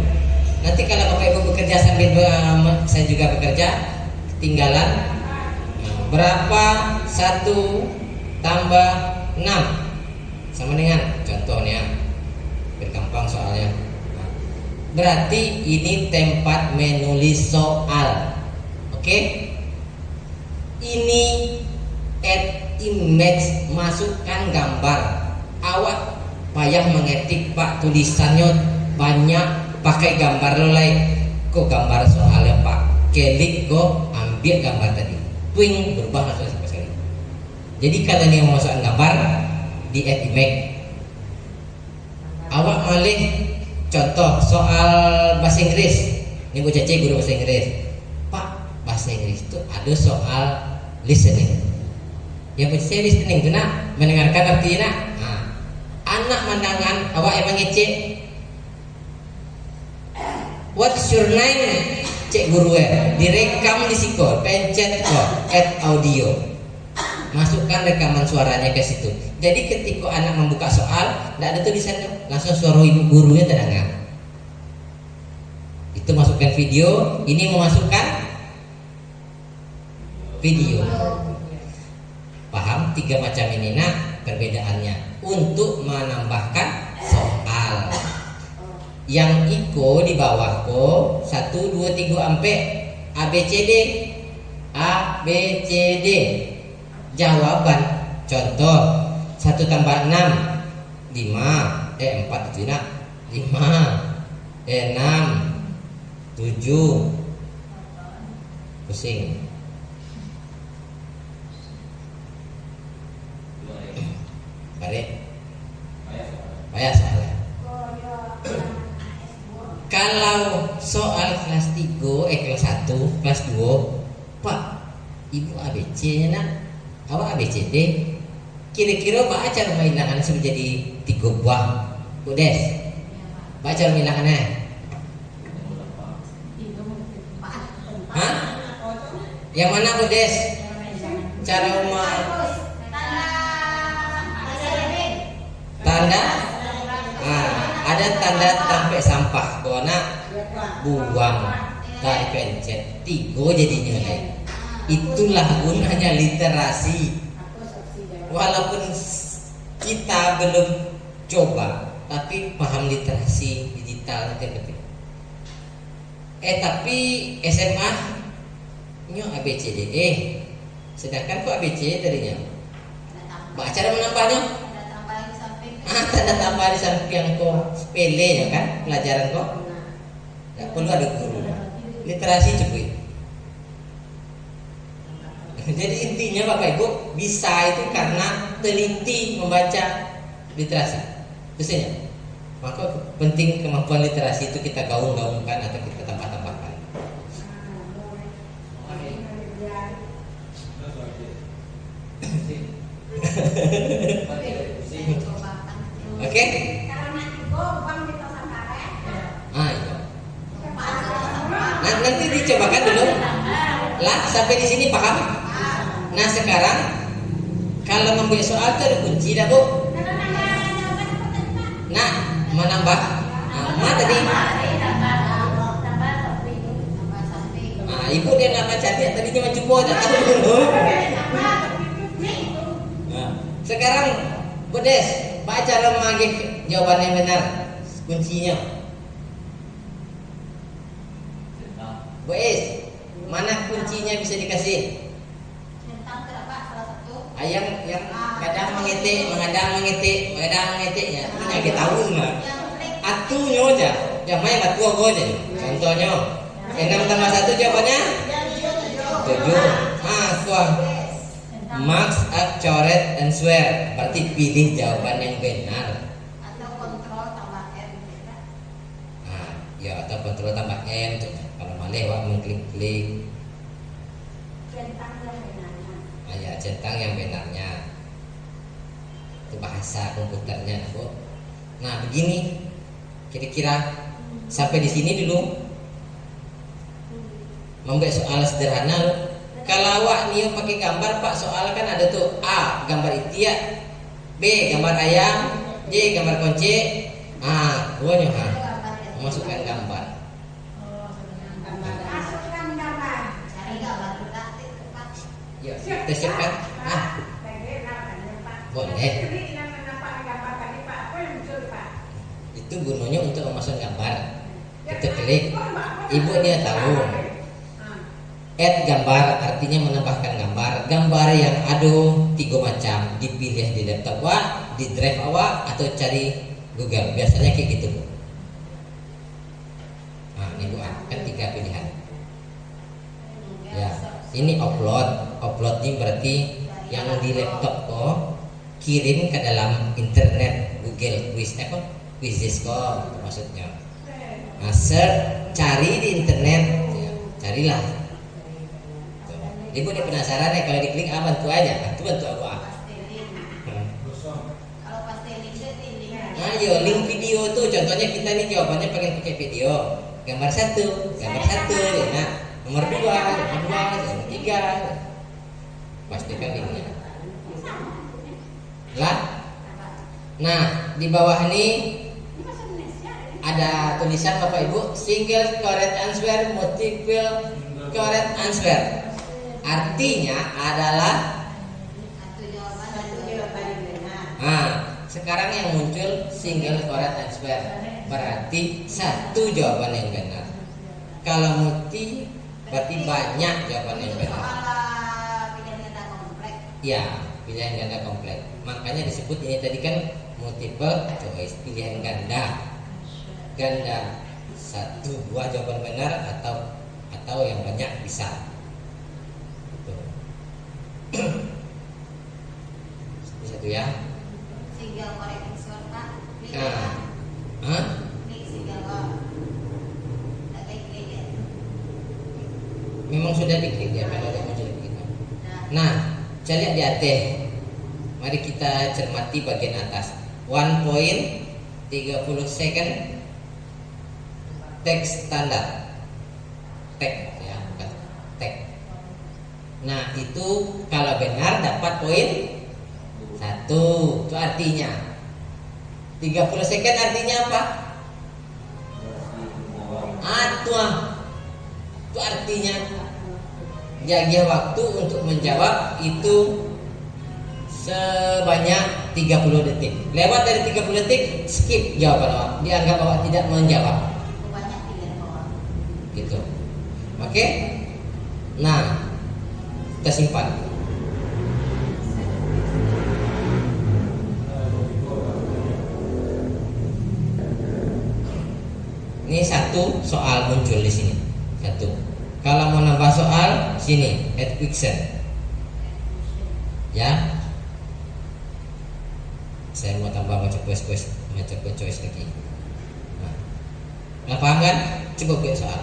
Nanti kalau Bapak Ibu bekerja sambil saya juga bekerja, ketinggalan. Berapa 1 tambah 6 sama dengan contohnya bergampang soalnya. Berarti ini tempat menulis soal. Oke? Ini add image, masukkan gambar. Awak payah mengetik Pak, tulisannya banyak, pakai gambar lolai. Kok gambar soalnya Pak? Klik kok ambil gambar tadi. Twing berubah langsung sampai sekali. Jadi kalau ini mau masukkan gambar di add image, awak malih contoh soal bahasa Inggris. Ini Bu Cece guru bahasa Inggris. Pak, bahasa Inggris itu ada soal listening. Ya Bu Cece listening itu nak mendengarkan artinya. Anak mandangan awak emang ngecek. What's your name? Cek guru direkam di situ, pencet add audio, masukkan rekaman suaranya ke situ. Jadi ketika anak membuka soal, tidak ada tulisannya, langsung suara ibu gurunya terdengar. Itu masukkan video, ini memasukkan video. Paham? 3 macam ini perbedaannya untuk menambahkan soal. Yang iko di bawah ko 1, 2, 3 ampe ABCD. ABCD. Jawaban contoh 1 tambah 6 5 4 itu nak 5 6 7 pusing balik payah soalnya. Kalau soal kelas 3 kelas 1 kelas 2 Pak Ibu ABC nya nak awak ABCD kira-kira baca rumah ilangan menjadi 3 buah Bu Des baca rumah ilangannya. Hah? Yang mana Bu Des? Cara rumah tanda ada tanda sampai sampah kona buang pencet 3 jadi nilai. Itulah gunanya literasi. Walaupun kita belum coba, tapi paham literasi digital itu penting. Tapi SMA nyo ABCDE, sedangkan kok ABC tadinya. Baca cara menambahnya? Tanda tambah di samping kok sepele ya kan pelajaran kok. Tidak perlu ada guru. Literasi cukup. Jadi intinya Bapak Ibu bisa itu karena teliti membaca literasi. Biasanya, maka penting kemampuan literasi itu kita gaung-gaungkan atau kita tambah-tambahkan. Oke? Iya. Nanti dicobakan dulu. Lah sampai di sini paham? Nah sekarang kalau membuat soal itu ada kunci dah Bu. Nah menambah ma tadi. Ibu dia nama cantik tadi cuma cukup tak tahu dulu. Nah, sekarang Bu Des baca lagi jawaban yang benar kuncinya. Bu Es mana kuncinya bisa dikasih? Yang kadang mengetik, ya punya kita tahu nggak? Atunya aja, yang main batu aja. Contohnya, 6 tambah 1 jawabannya 7. Tuan. Max, coret, and swear. Berarti pilih jawaban yang benar. Atau kontrol tambah M. Ya atau kontrol tambah M. Kalau malah wak mengklik-klik. Centang yang benarnya itu bahasa komputernya Bu. Nah begini kira-kira sampai di sini dulu membuat soal sederhana loh. Kalau awak nih pakai gambar Pak soal kan ada tuh A gambar itia, B gambar ayam, C gambar kunci. Buahnya masukkan gambar. Ya, kita siapkan. Boleh. Itu gunanya untuk memasukkan gambar. Kita klik. Ibu dia tahu. Add gambar artinya menambahkan gambar. Gambar yang ada 3 macam. Dipilih di laptop awak, di drive awak, atau cari Google. Biasanya kayak gitu Bu. Ini Bu kan 3 pilihan. Ya, ini upload. Upload ini berarti yang di laptop kok kirim ke dalam internet Google Quizzes kok maksudnya. Nah, search cari di internet, ya, carilah. Ibu ini penasaran ya kalau diklik bantu aja, bantu aku link video tuh contohnya kita nih jawabannya pengen pakai video. Gambar 1 ya, nah, nomor 2, nomor 3. Pastikan linknya. Lah. Nah, di bawah ini ada tulisan Bapak Ibu single correct answer, multiple correct answer. Artinya adalah sekarang yang muncul single correct answer. berarti satu jawaban yang benar. Kalau multi berarti banyak jawaban yang benar. Soal pilihan ganda kompleks. Ya, pilihan ganda kompleks. Makanya disebut ini tadi kan multiple choice, pilihan ganda. Ganda satu buah jawaban benar atau yang banyak bisa. Gitu. Satu ya. Sehingga korek suara. Hah? Ini sehingga kok ada klik. Memang sudah diklik ya kalau ada muncul gitu. Nah, saya lihat di atas. Mari kita cermati bagian atas. 1 point 30 second teks standar. Teks ya, bukan teks. Nah, itu kalau benar dapat poin 1. Itu artinya 30 second artinya apa? Itu artinya jaga waktu untuk menjawab itu sebanyak 30 detik. Lewat dari 30 detik, skip jawaban awak. Dianggap awak tidak menjawab. Banyak pilihan bawah. Gitu. Oke? Nah, kita simpan. Ini satu soal muncul di sini. Satu. Kalau mau nambah soal, sini add question. Ya. Saya mau tambah multiple choice lagi. Nah, paham kan? Coba buat soal.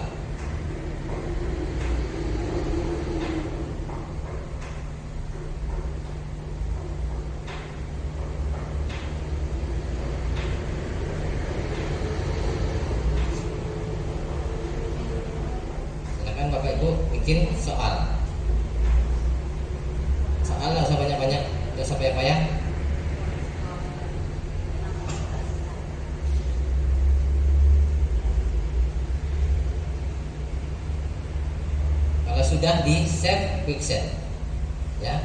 Silakan Bapak Ibu bikin soal. Soal nggak usah banyak-banyak, nggak usah payah-payah. Sudah di save quicksand ya,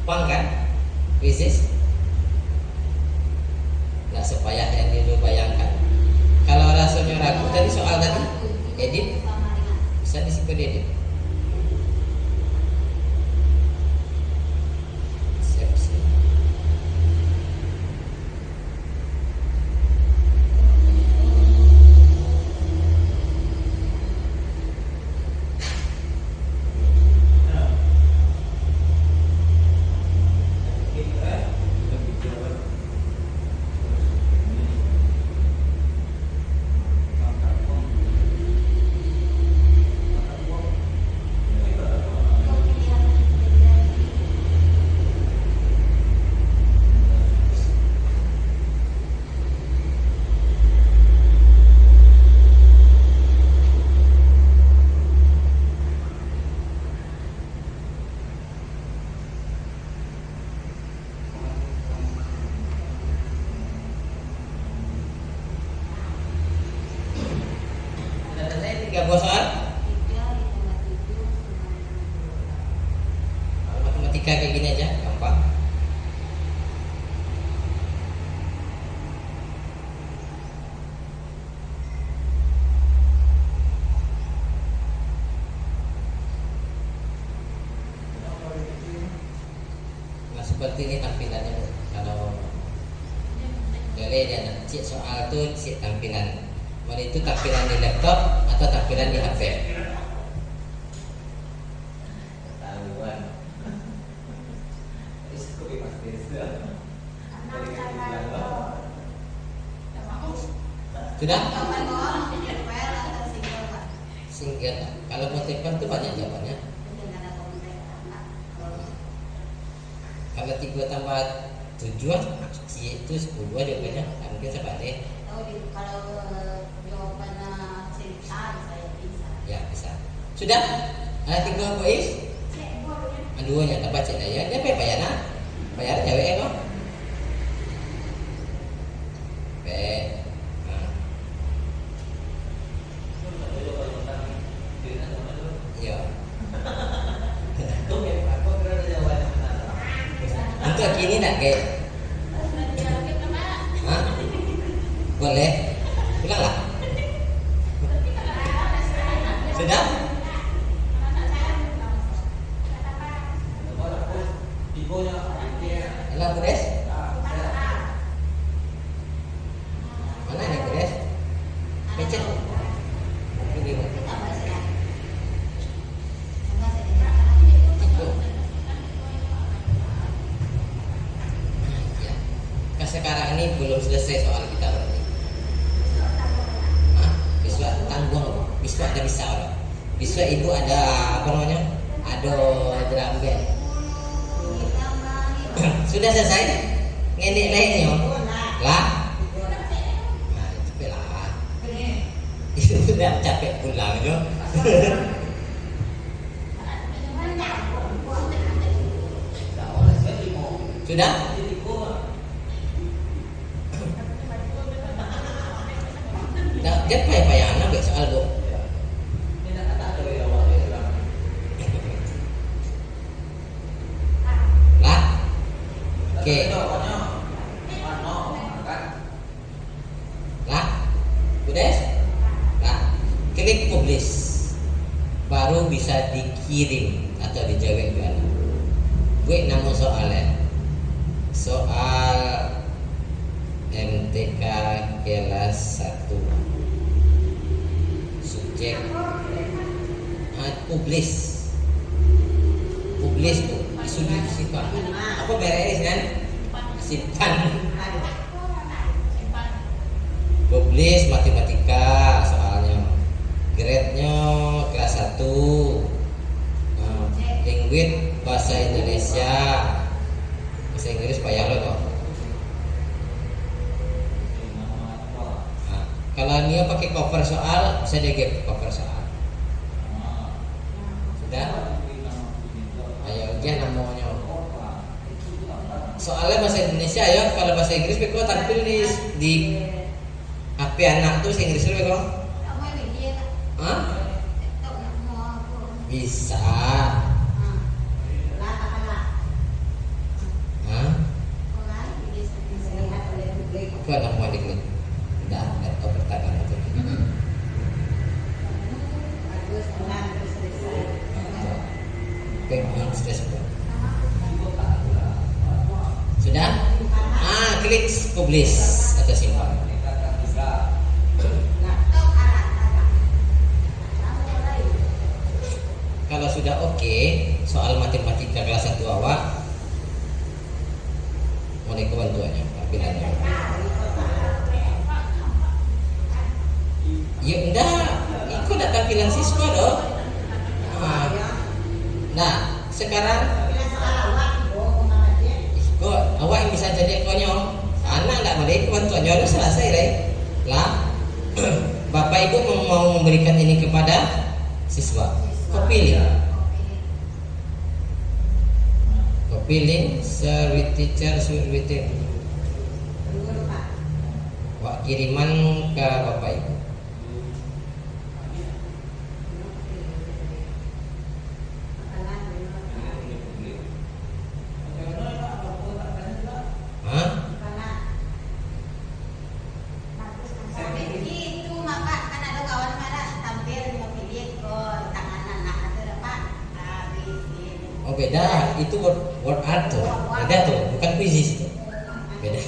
pang kan bisnis nggak sepayah yang dulu bayangkan. Kalau rasanya ragu tadi soal tadi edit bisa disimpan di edit. Tiga buah soal. Matematika kayak gini aja, gampang. Nah, seperti ini tampilannya Bu. Kalau boleh dan cek soal tuh cek tampilan. Mau itu tampilan di laptop atau tampilan di HP? Ketahuan. Sudah? Single. Kalau multiple itu banyak jawabannya. Kalau 3 tambah 7 itu 10 jawabannya. Mungkin sebalik. Kalau jawabannya cerita bisa. Ya bisa. Sudah? Ada 3 boys? Duanya tak baca dah ya. Dia bayar nak? Bayar cewek kok. Iya. Untuk kini nak ke? Boleh? Ulanglah. Sudah? Alah beres? Mana ini beres? Becek. Ini Ibu. Ya. Kan sekarang ini belum selesai soal kita berarti. Hah? Besok tanggung. Besok ada bisa orang. Besok Ibu ada apa namanya? Ada drum band. Sudah selesai? Ngenik lainnya? Lah? Nah, capek lah. Itu sudah capek pulang yo. Sudah? Dah, dia payah-payah anak soal Bu. Lah? Oke. Lah? Udah? Lah, klik publish. Baru bisa dikirim atau dijawab juga. Gue nama soalnya. Soal MTK kelas 1. Subjek publish. Publish tuh disuruh simpan. Apa beres kan? Simpan. Publish matematika soalnya. Grade-nya kelas 1. Language bahasa Indonesia. Bahasa Inggris payah lo kok. Nah, kalau dia pakai cover soal, bisa dia get cover soal. Sudah? Ayo ujian namanya. Soalnya bahasa Indonesia ya, kalau bahasa Inggris kok tampil di HP anak tuh bahasa Inggris lu kok. Hah? Bisa. Kau anak mau diklik? Tidak, laptop pertama itu. Pengen stress pun. Sudah? Klik publish atau simpan. Kalau sudah oke, soal matematika kelas 1 awak, mulai kebantuannya, pilihannya. Ya enggak, itu udah tampilan siswa dong. Nah, sekarang kok awak yang bisa jadi konyol. Anak enggak boleh bantuannya udah selesai deh. Lah, Bapak Ibu mau memberikan ini kepada siswa. Kau pilih. Kau pilih share with teacher, share with him. Wak kiriman ke Bapak Ibu. Beda, itu word art tuh. Beda tuh, bukan kuisis tuh. Beda.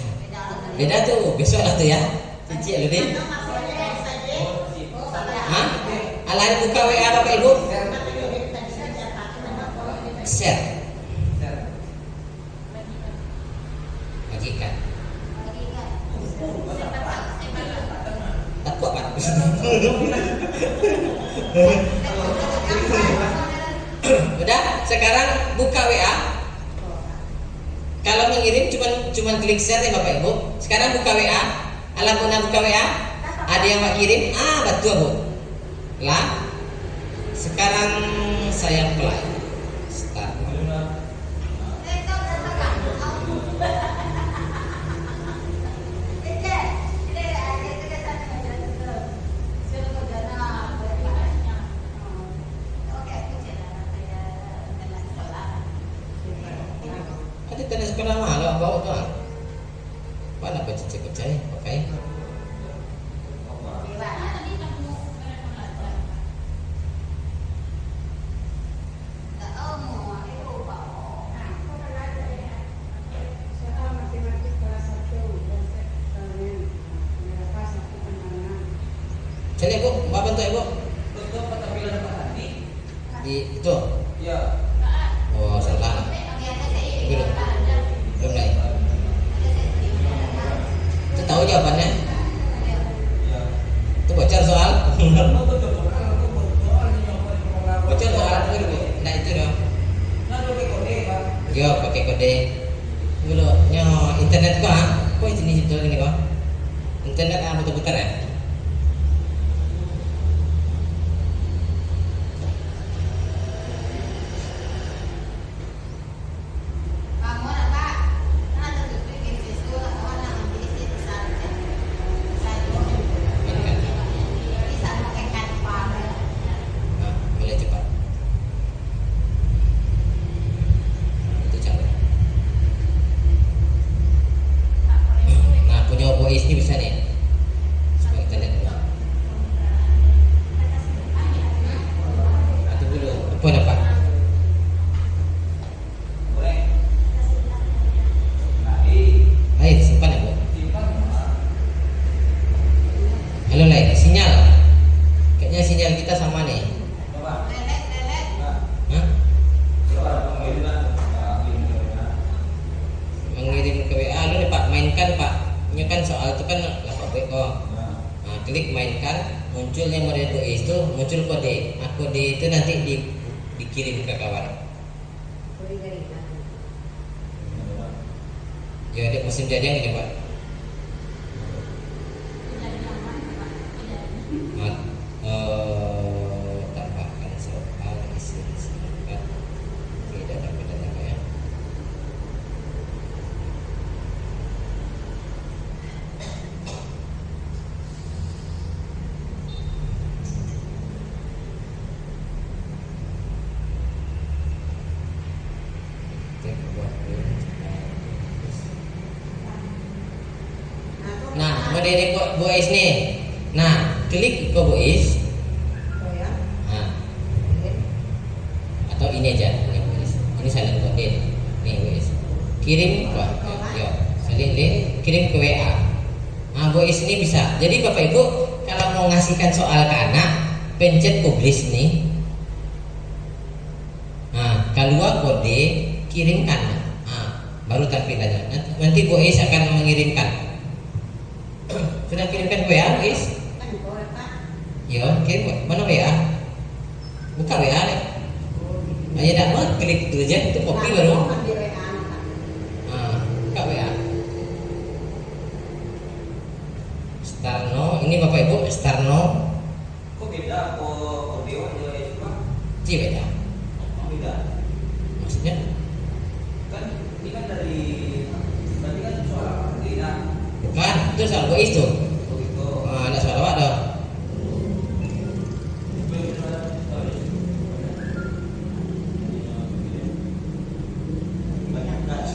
Beda tuh, besok lah tuh ya. Cici lu deh. Hah? Alari buka WA Bapak Ibu. Share. Bagikan. Takut Pak. Udah, sekarang buka WA. Kalau mengirim cuman klik share ya Bapak Ibu. Sekarang buka WA. Alamuna buka WA. Ada yang mau kirim? Betul Bu. Lah. Sekarang saya play. Start. Ada tenis sekolah mahal bawa tuh. Mana percaya pakai? Sini Bu, Mbak bantu ya Bu. Bentuk tampilan Pak Andi. Di itu. Ya. Oh, salah. Belum. Belum lagi. Itu tahu jawabannya? Ya. Itu bocor soal. Kamu betul soal aku soal ini yang paling pengaruh. Bocor soal itu Bu. Nah itu dong. Nah, pakai kode Pak. Yo pakai kode. Dulu nyo internet kok ah. Kok ini betul ini kok. Internet ah betul-betul ya. Kamu apa? Nah, tentu bikin sesuatu atau nak ambil isi besar kan? Bisa pakai kanva. Nah, mulai cepat. Itu cara. Nah, punya voice ini bisa nih. Supaya internet dulu. Atau dulu. Apa ada Pak? Boleh. Nah, Air simpan ya Bu. simpan Pak. Halo Lai, sinyal. Kayaknya sinyal kita sama nih. Coba. Lelet. Nah, Hah? coba pengiriman. Nah, pengiriman. Mengirim ke WA lu nih Pak, mainkan Pak. Ini kan soal itu kan lapor WO. Nah, Nah, klik mainkan, muncul yang model voice itu, muncul kode. Nah, kode itu nanti dikirim ke kawan. Ya, ada mesin jadian gitu Pak. Nah, tambahkan soal isi singkat. Oke, data ya. Nah, model voice nih. Nah, klik ke voice. Nah, atau ini aja, ini voice. Ini salin kode. Nih voice. Kirim ke yo, salin link, kirim ke WA. Nah, voice ini bisa. Jadi Bapak Ibu kalau mau ngasihkan soal ke anak, pencet publish nih. Nah, keluar kode, kirimkan. Nah, baru tampilannya. Nanti voice akan mengirimkan. Sudah kirimkan ke WA, guys? Yo, kirim mana WA? Buka WA deh. Ayo dah mau klik itu aja, itu copy baru. Nah, buka WA. Starno, ini Bapak Ibu Starno. kok beda kode aja itu Pak? Iya beda. Beda. Maksudnya? Kan ini kan dari berarti kan soal tidak Bukan, itu soal voice tuh. begitu. Nah, ada soal apa dong? Banyak gas.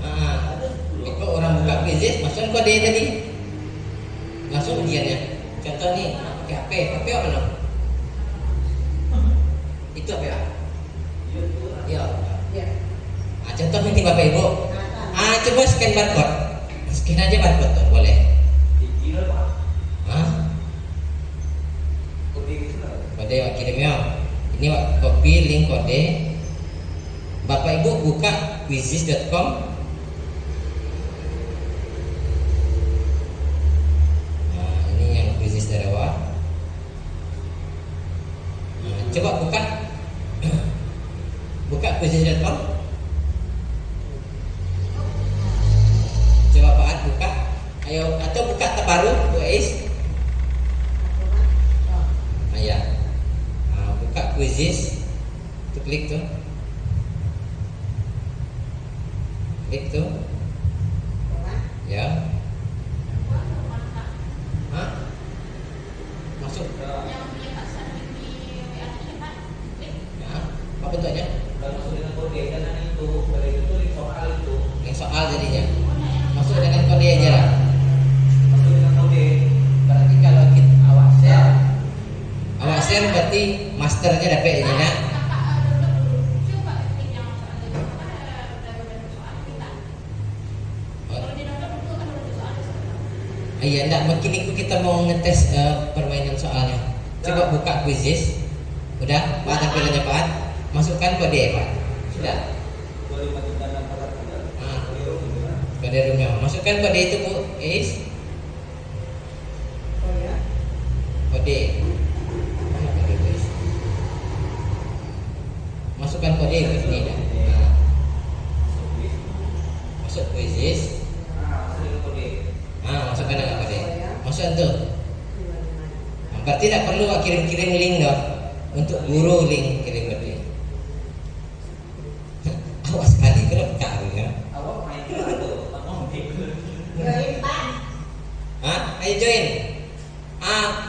Nah, itu orang buka bisnis, masuk kode tadi. Langsung ujiannya. Contoh nih, pakai HP apa no? Itu apa ya? Iya. Nah, contoh nanti Bapak Ibu. Coba scan barcode. Scan aja barcode tuh, boleh. Iya Pak. Hah? Kode itu lah. Kode Wak kirim ya. Ini Wak copy link kode. Bapak Ibu buka quizizz.com. Nah, ini yang quizizz dari Wak. Nah, coba buka. Buka quizizz.com. Coba Pak Ad buka. Ayo, atau buka terbaru, Bu Ais. Nah, ya. Nah, buka quizizz. Itu klik tuh. Klik tuh. Ya. Hah? Masuk. Ya. Apa bentuknya? Dan masuk dengan kode dan itu dari itu soal itu Yang soal jadinya. Masuk dengan kode aja lah. masuk dengan kode. Berarti kalau kita awak share berarti masternya dapat ini nak. Iya, enggak, makin itu kita mau ngetes permainan soalnya. Coba buka quizzes. Udah, Pak tampilannya Pak. Masukkan kode Pak. Sudah. 253643. Ah, Keliru gitu kan. kode roomnya. Masukkan kode itu Bu. Is. Kode. Mana kode itu Is? Masukkan kode ke sini dah. Nah, masuk quizzes. Masukkan dengan kode. Masukkan tuh. Berarti tidak perlu Pak kirim-kirim link dong. Untuk guru link kirim kode. Awas sekali kalau kau ya. Awak main itu, ngomong gitu. Ayo join.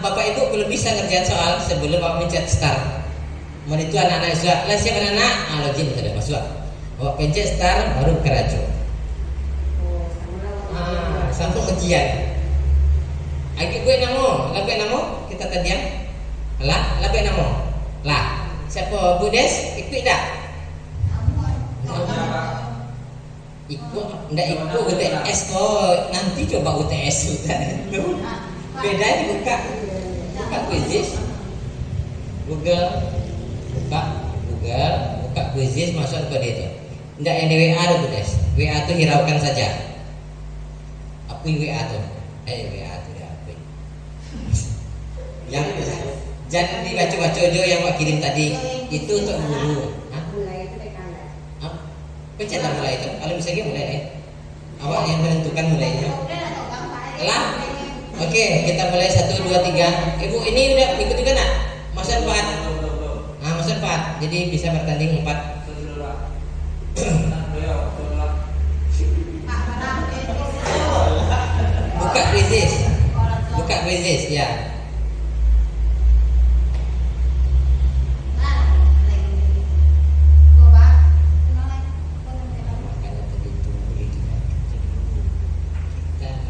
Bapak Ibu belum bisa ngerjain soal sebelum Bapak pencet start. Mau itu anak-anak sudah. Lah siapa anak? Login sudah masuk. Bapak pencet start baru keraju. Sambung ujian. Agi gue namo, kita tadi yang lah gue namo. Lah, siapa Budes? Ikut dah. Ikut, ndak ikut UTS kok. Nanti coba UTS sudah. Beda ini buka quizzes. Google, buka quizzes, masuk kode itu. Ndak yang di WA tuh Budes. WA tuh hiraukan saja. Apui WA tuh. WA tuh ya apui. Yang jangan dibaca-baca Jo yang Pak kirim tadi. Itu untuk guru. Pencet mulai itu. Kalau bisa gitu mulai deh. Awak yang menentukan mulainya. Lah. Oke, kita mulai 1 2 3. Ibu ini udah ikut juga nak? Masa 4. Masa 4. Jadi bisa bertanding 4. Buka quizzes ya.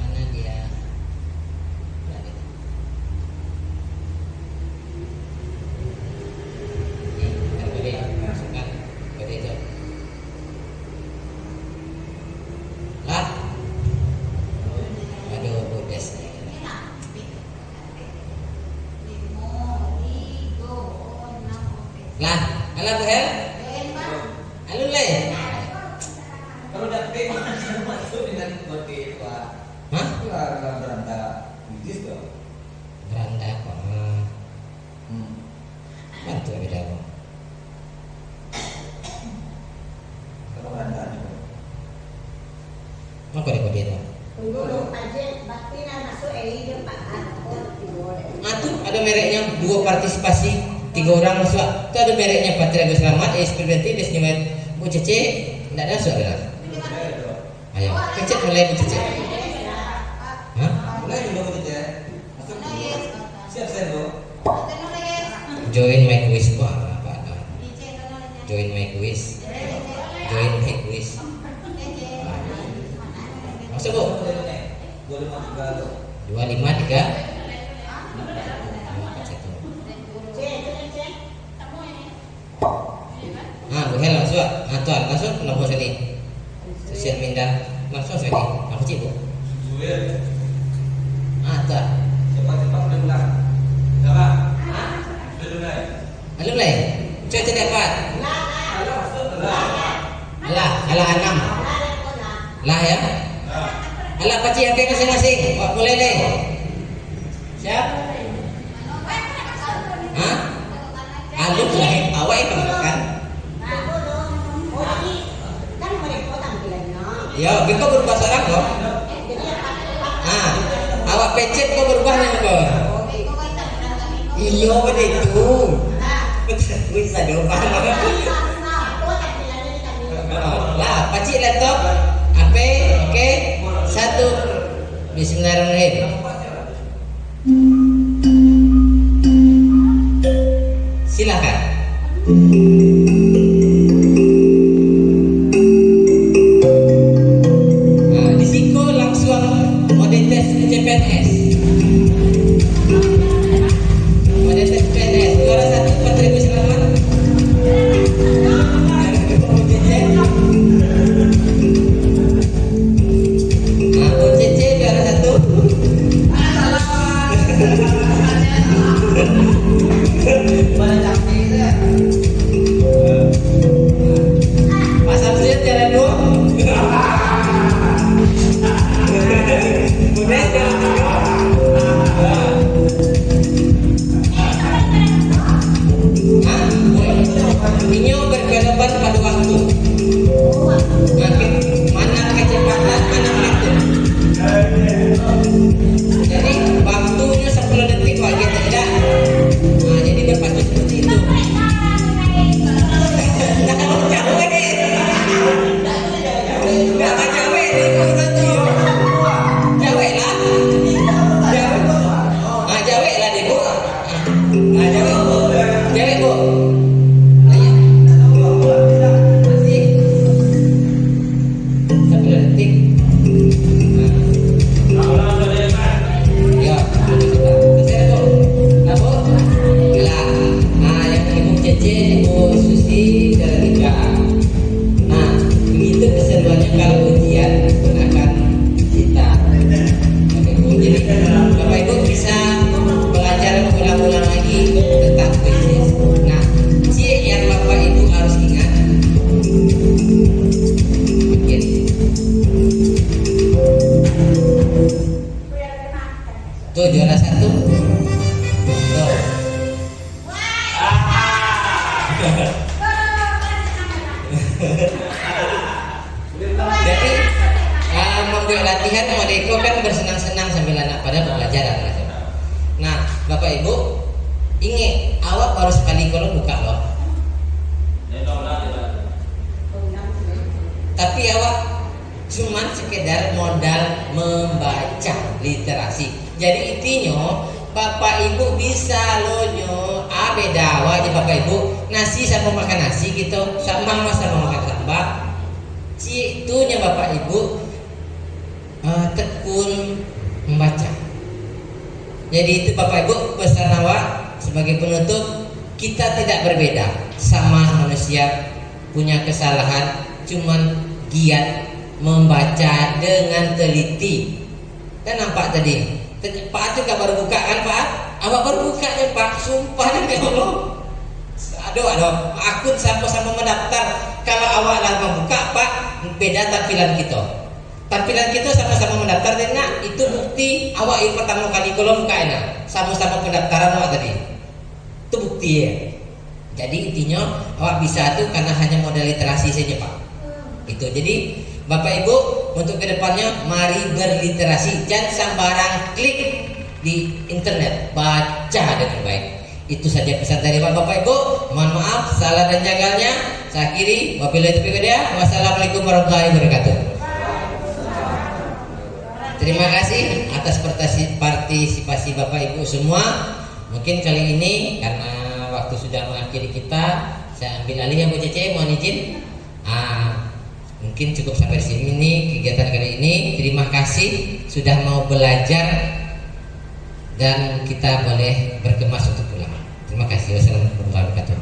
Mana dia? Masukkan kode itu. Lah. Aduh, Budes nih. Lah, alah Bu Hel. Halo Le. Kalau udah P masuk dengan kode Pak. Hah? Itu agak beranda bisnis dong. Beranda apa? Bantu beda apa? Kalau beranda nih. Mau kode itu? Tuh ada mereknya 2 partisipasi 3 orang masuk. Itu ada mereknya Patria Agus Selamat, Experienti, Desnimet, Bu Cece, tidak ada masuk ada. Ayo, pencet mulai Bu Cece. Hah? Mulai juga Bu Cece. Masuk. Siap Bu. Join my quiz kok apa? Join my quiz. Join my quiz. Masuk Bu. 253. Bu Hel langsung. Tuan langsung nombor sini. Sosial media langsung sini. Aku cik Bu. Tuan. Cepat-cepat udah ulang. Coba. Udah mulai. Halo mulai. Coba tidak dapat. Alah 6. Lah ya. Alah pacik yang masing-masing. Wah, boleh deh. Siap? Hah? Aluk lah. Awak yang makan. Ya, kita berubah sekarang kok. Awak pencet kok berubahnya kok. Iya begitu. Bisa diubah. Lah, pacik laptop. HP, oke. 1. Bismillahirrahmanirrahim. Silakan. Disiko langsung mode tes CPNS. Mode tes CPNS. Juara 1 Patria Agus Selamat. Bu Cece juara 1. Tuh juara 1. Tuh. Jadi membuat latihan Modeko kan bersenang-senang sambil anak pada pembelajaran. Nah, Bapak Ibu, ingat awak baru sekali kalau buka loh. Tapi awak cuman sekedar modal membaca literasi. Jadi intinya Bapak Ibu bisa loh beda aja Bapak Ibu. Nasi sama makan nasi gitu, sambal sama makan sambal. Itunya Bapak Ibu tekun membaca. Jadi itu Bapak Ibu pesan awak sebagai penutup, kita tidak berbeda sama manusia, punya kesalahan, cuman giat membaca dengan teliti. Dan nampak tadi Pak itu gak baru buka kan Pak? Awak baru buka ya Pak, sumpah demi Allah. Aduh, akun sama-sama mendaftar. Kalau awak lama buka Pak, beda tampilan kita. Tampilan kita sama-sama mendaftar dan itu bukti awak yang pertama kali kalau buka enak. Sama-sama pendaftaran awak tadi. Itu bukti ya. Jadi intinya awak bisa tuh karena hanya modal literasi saja Pak. Itu jadi Bapak Ibu untuk kedepannya mari berliterasi, jangan sembarang klik di internet, baca dengan baik. Itu saja pesan dari Bapak Ibu. Mohon maaf salah dan janggalnya. Saya akhiri. Wabillahi taufiq wal hidayah. Wassalamualaikum warahmatullahi wabarakatuh. Terima kasih atas partisipasi Bapak Ibu semua. Mungkin kali ini karena waktu sudah mengakhiri kita, saya ambil alih ya Bu Cece, mohon izin. Mungkin cukup sampai sini nih kegiatan kali ini. Terima kasih sudah mau belajar dan kita boleh berkemas untuk pulang. Terima kasih. Wassalamualaikum warahmatullahi wabarakatuh.